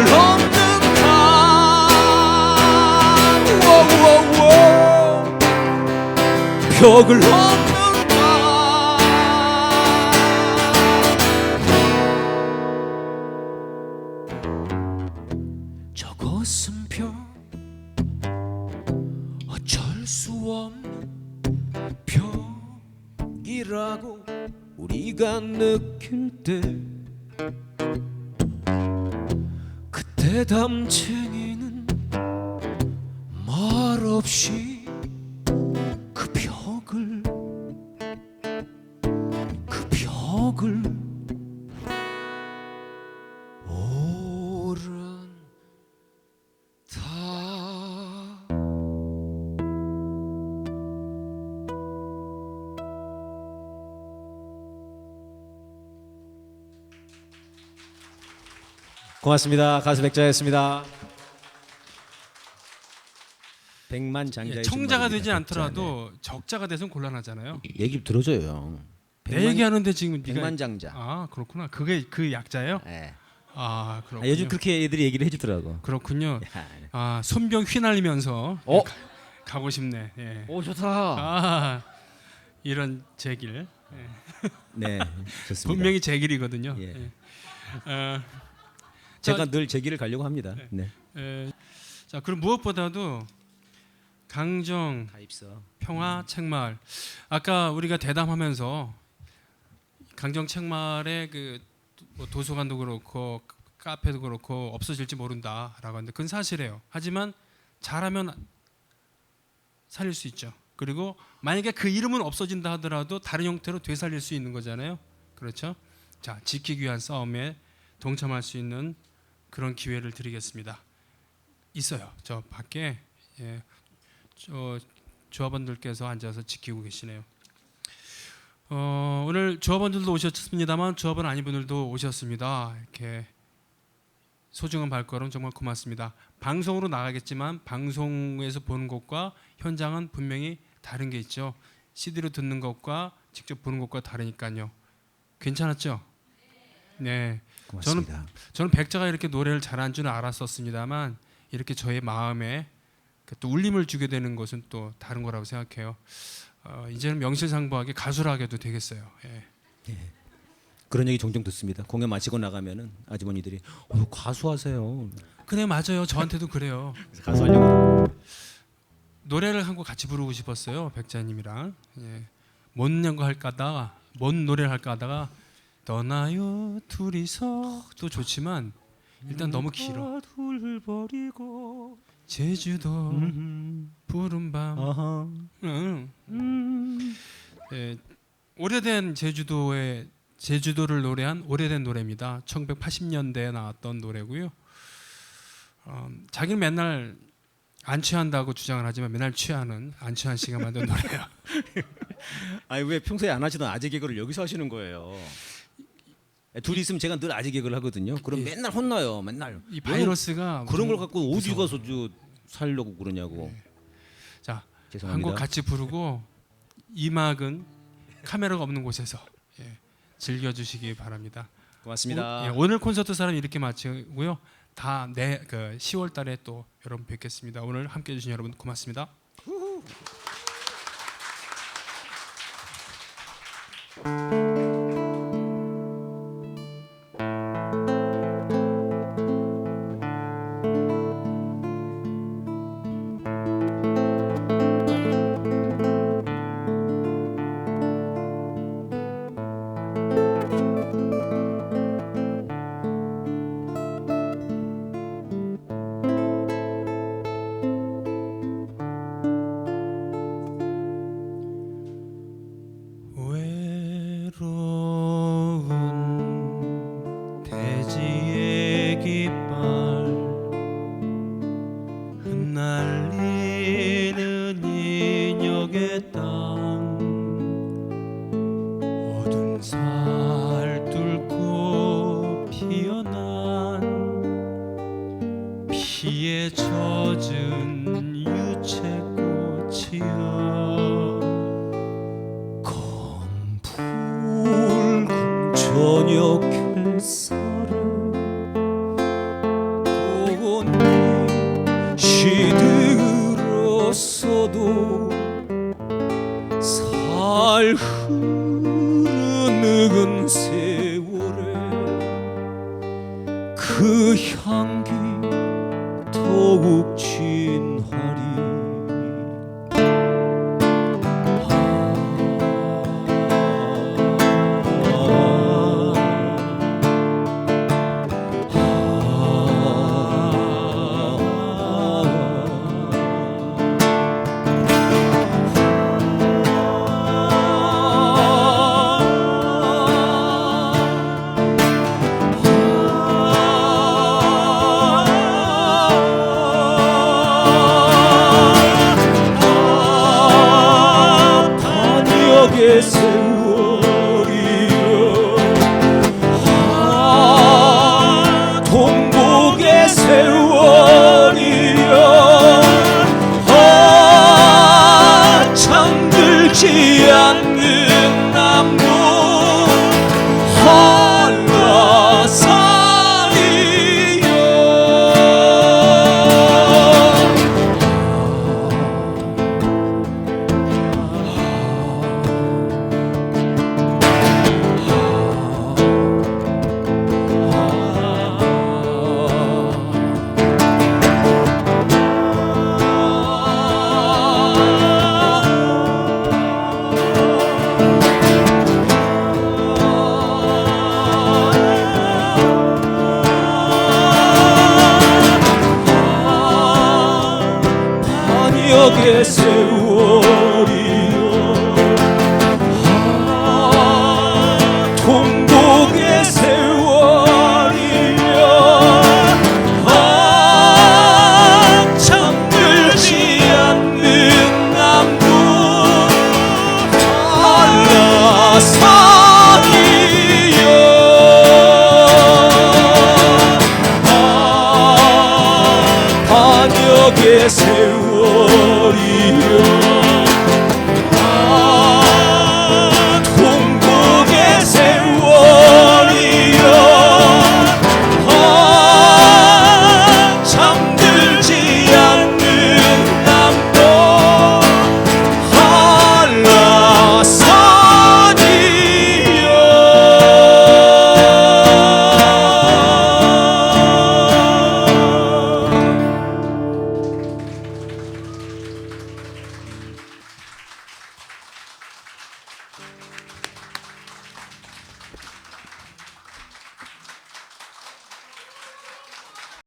Speaker 2: 넘는다. 벽을 넘는다. 저것은 벽 어쩔 수 없는 벽이라고 우리가 느낄 때 그때 담쟁이는 말없이 그 벽을 오른다. 고맙습니다. 가수 백자였습니다.
Speaker 13: 백만장자의
Speaker 1: 청자가 되지
Speaker 13: 적자,
Speaker 1: 않더라도 적자가 돼서는 곤란하잖아요.
Speaker 2: 네. 얘기 들어줘요.
Speaker 1: 내 얘기하는데 지금 네가
Speaker 2: 백만장자.
Speaker 1: 아 그렇구나. 그게 그 약자예요?
Speaker 2: 네.
Speaker 1: 아 그렇군요.
Speaker 2: 요즘 그렇게 애들이 얘기를 해주더라고.
Speaker 1: 그렇군요.
Speaker 2: 야,
Speaker 1: 아 손병 휘날리면서 가고 싶네. 예.
Speaker 2: 오 좋다.
Speaker 1: 아 이런 제 길. 예.
Speaker 2: 네, 좋습니다.
Speaker 1: 분명히 제 길이거든요.
Speaker 2: 예.
Speaker 1: 예.
Speaker 2: 제가 늘 제 길을 가려고 합니다. 네.
Speaker 1: 자 그럼 무엇보다도 강정,
Speaker 2: 가입서,
Speaker 1: 평화, 책마을. 아까 우리가 대담하면서 강정 책마을의 그뭐 도서관도 그렇고 카페도 그렇고 없어질지 모른다라고 하는데 그건 사실이에요. 하지만 잘하면 살릴 수 있죠. 그리고 만약에 그 이름은 없어진다 하더라도 다른 형태로 되살릴 수 있는 거잖아요. 그렇죠? 자, 지키기 위한 싸움에 동참할 수 있는 그런 기회를 드리겠습니다. 있어요. 저 밖에 저 조합원들께서 앉아서 지키고 계시네요. 오늘 조합원들도 오셨습니다만 조합원 아닌 분들도 오셨습니다. 이렇게 소중한 발걸음 정말 고맙습니다. 방송으로 나가겠지만 방송에서 보는 것과 현장은 분명히 다른 게 있죠. CD로 듣는 것과 직접 보는 것과 다르니까요. 괜찮았죠? 네.
Speaker 2: 고맙습니다.
Speaker 1: 저는 백자가 이렇게 노래를 잘하는 줄은 알았었습니다만 이렇게 저의 마음에 또 울림을 주게 되는 것은 또 다른 거라고 생각해요. 이제는 명실상부하게 가수를 하게도 되겠어요. 예.
Speaker 2: 그런 얘기 종종 듣습니다. 공연 마치고 나가면은 아주머니들이 가수하세요.
Speaker 1: 그래 맞아요. 저한테도 그래요.
Speaker 2: 가수하려고.
Speaker 1: 노래를 한 곡 같이 부르고 싶었어요. 백자님이랑. 예. 뭔 연구 할까 하다가 뭔 노래를 할까 하다가 떠나요 둘이서 도 좋지만 일단 너무 길어. 제주도 푸른 밤. 예, 오래된 제주도를 노래한 오래된 노래입니다. 1980년대에 나왔던 노래고요. 자기는 맨날 안 취한다고 주장을 하지만 맨날 취하는 안취한 씨가 만든 노래예요.
Speaker 2: 아니 왜 평소에 안 하시던 아재 개그를 여기서 하시는 거예요? 둘이 있으면 제가 늘 아재 개그를 하거든요. 그럼 맨날 혼나요. 맨날.
Speaker 1: 이 바이러스가
Speaker 2: 그런 걸 갖고 어디 가서 살려고 그러냐고.
Speaker 1: 자,
Speaker 2: 죄송합니다.
Speaker 1: 한 곡 같이 부르고 이막은 카메라가 없는 곳에서 즐겨주시기 바랍니다.
Speaker 2: 고맙습니다.
Speaker 1: 오늘 콘서트 사람 이렇게 마치고요. 다 10월달에 또 여러분 뵙겠습니다. 오늘 함께해 주신 여러분 고맙습니다. 외로운 대지의 깃발 흩날리는 인역의 땅 어두운 살 뚫고 피어난 피에 젖은 유채꽃이여
Speaker 2: 저녁 햇살을 꽃잎 시들었어도 살 흐르는 세월에 그 향기 더욱 진하리
Speaker 14: guess who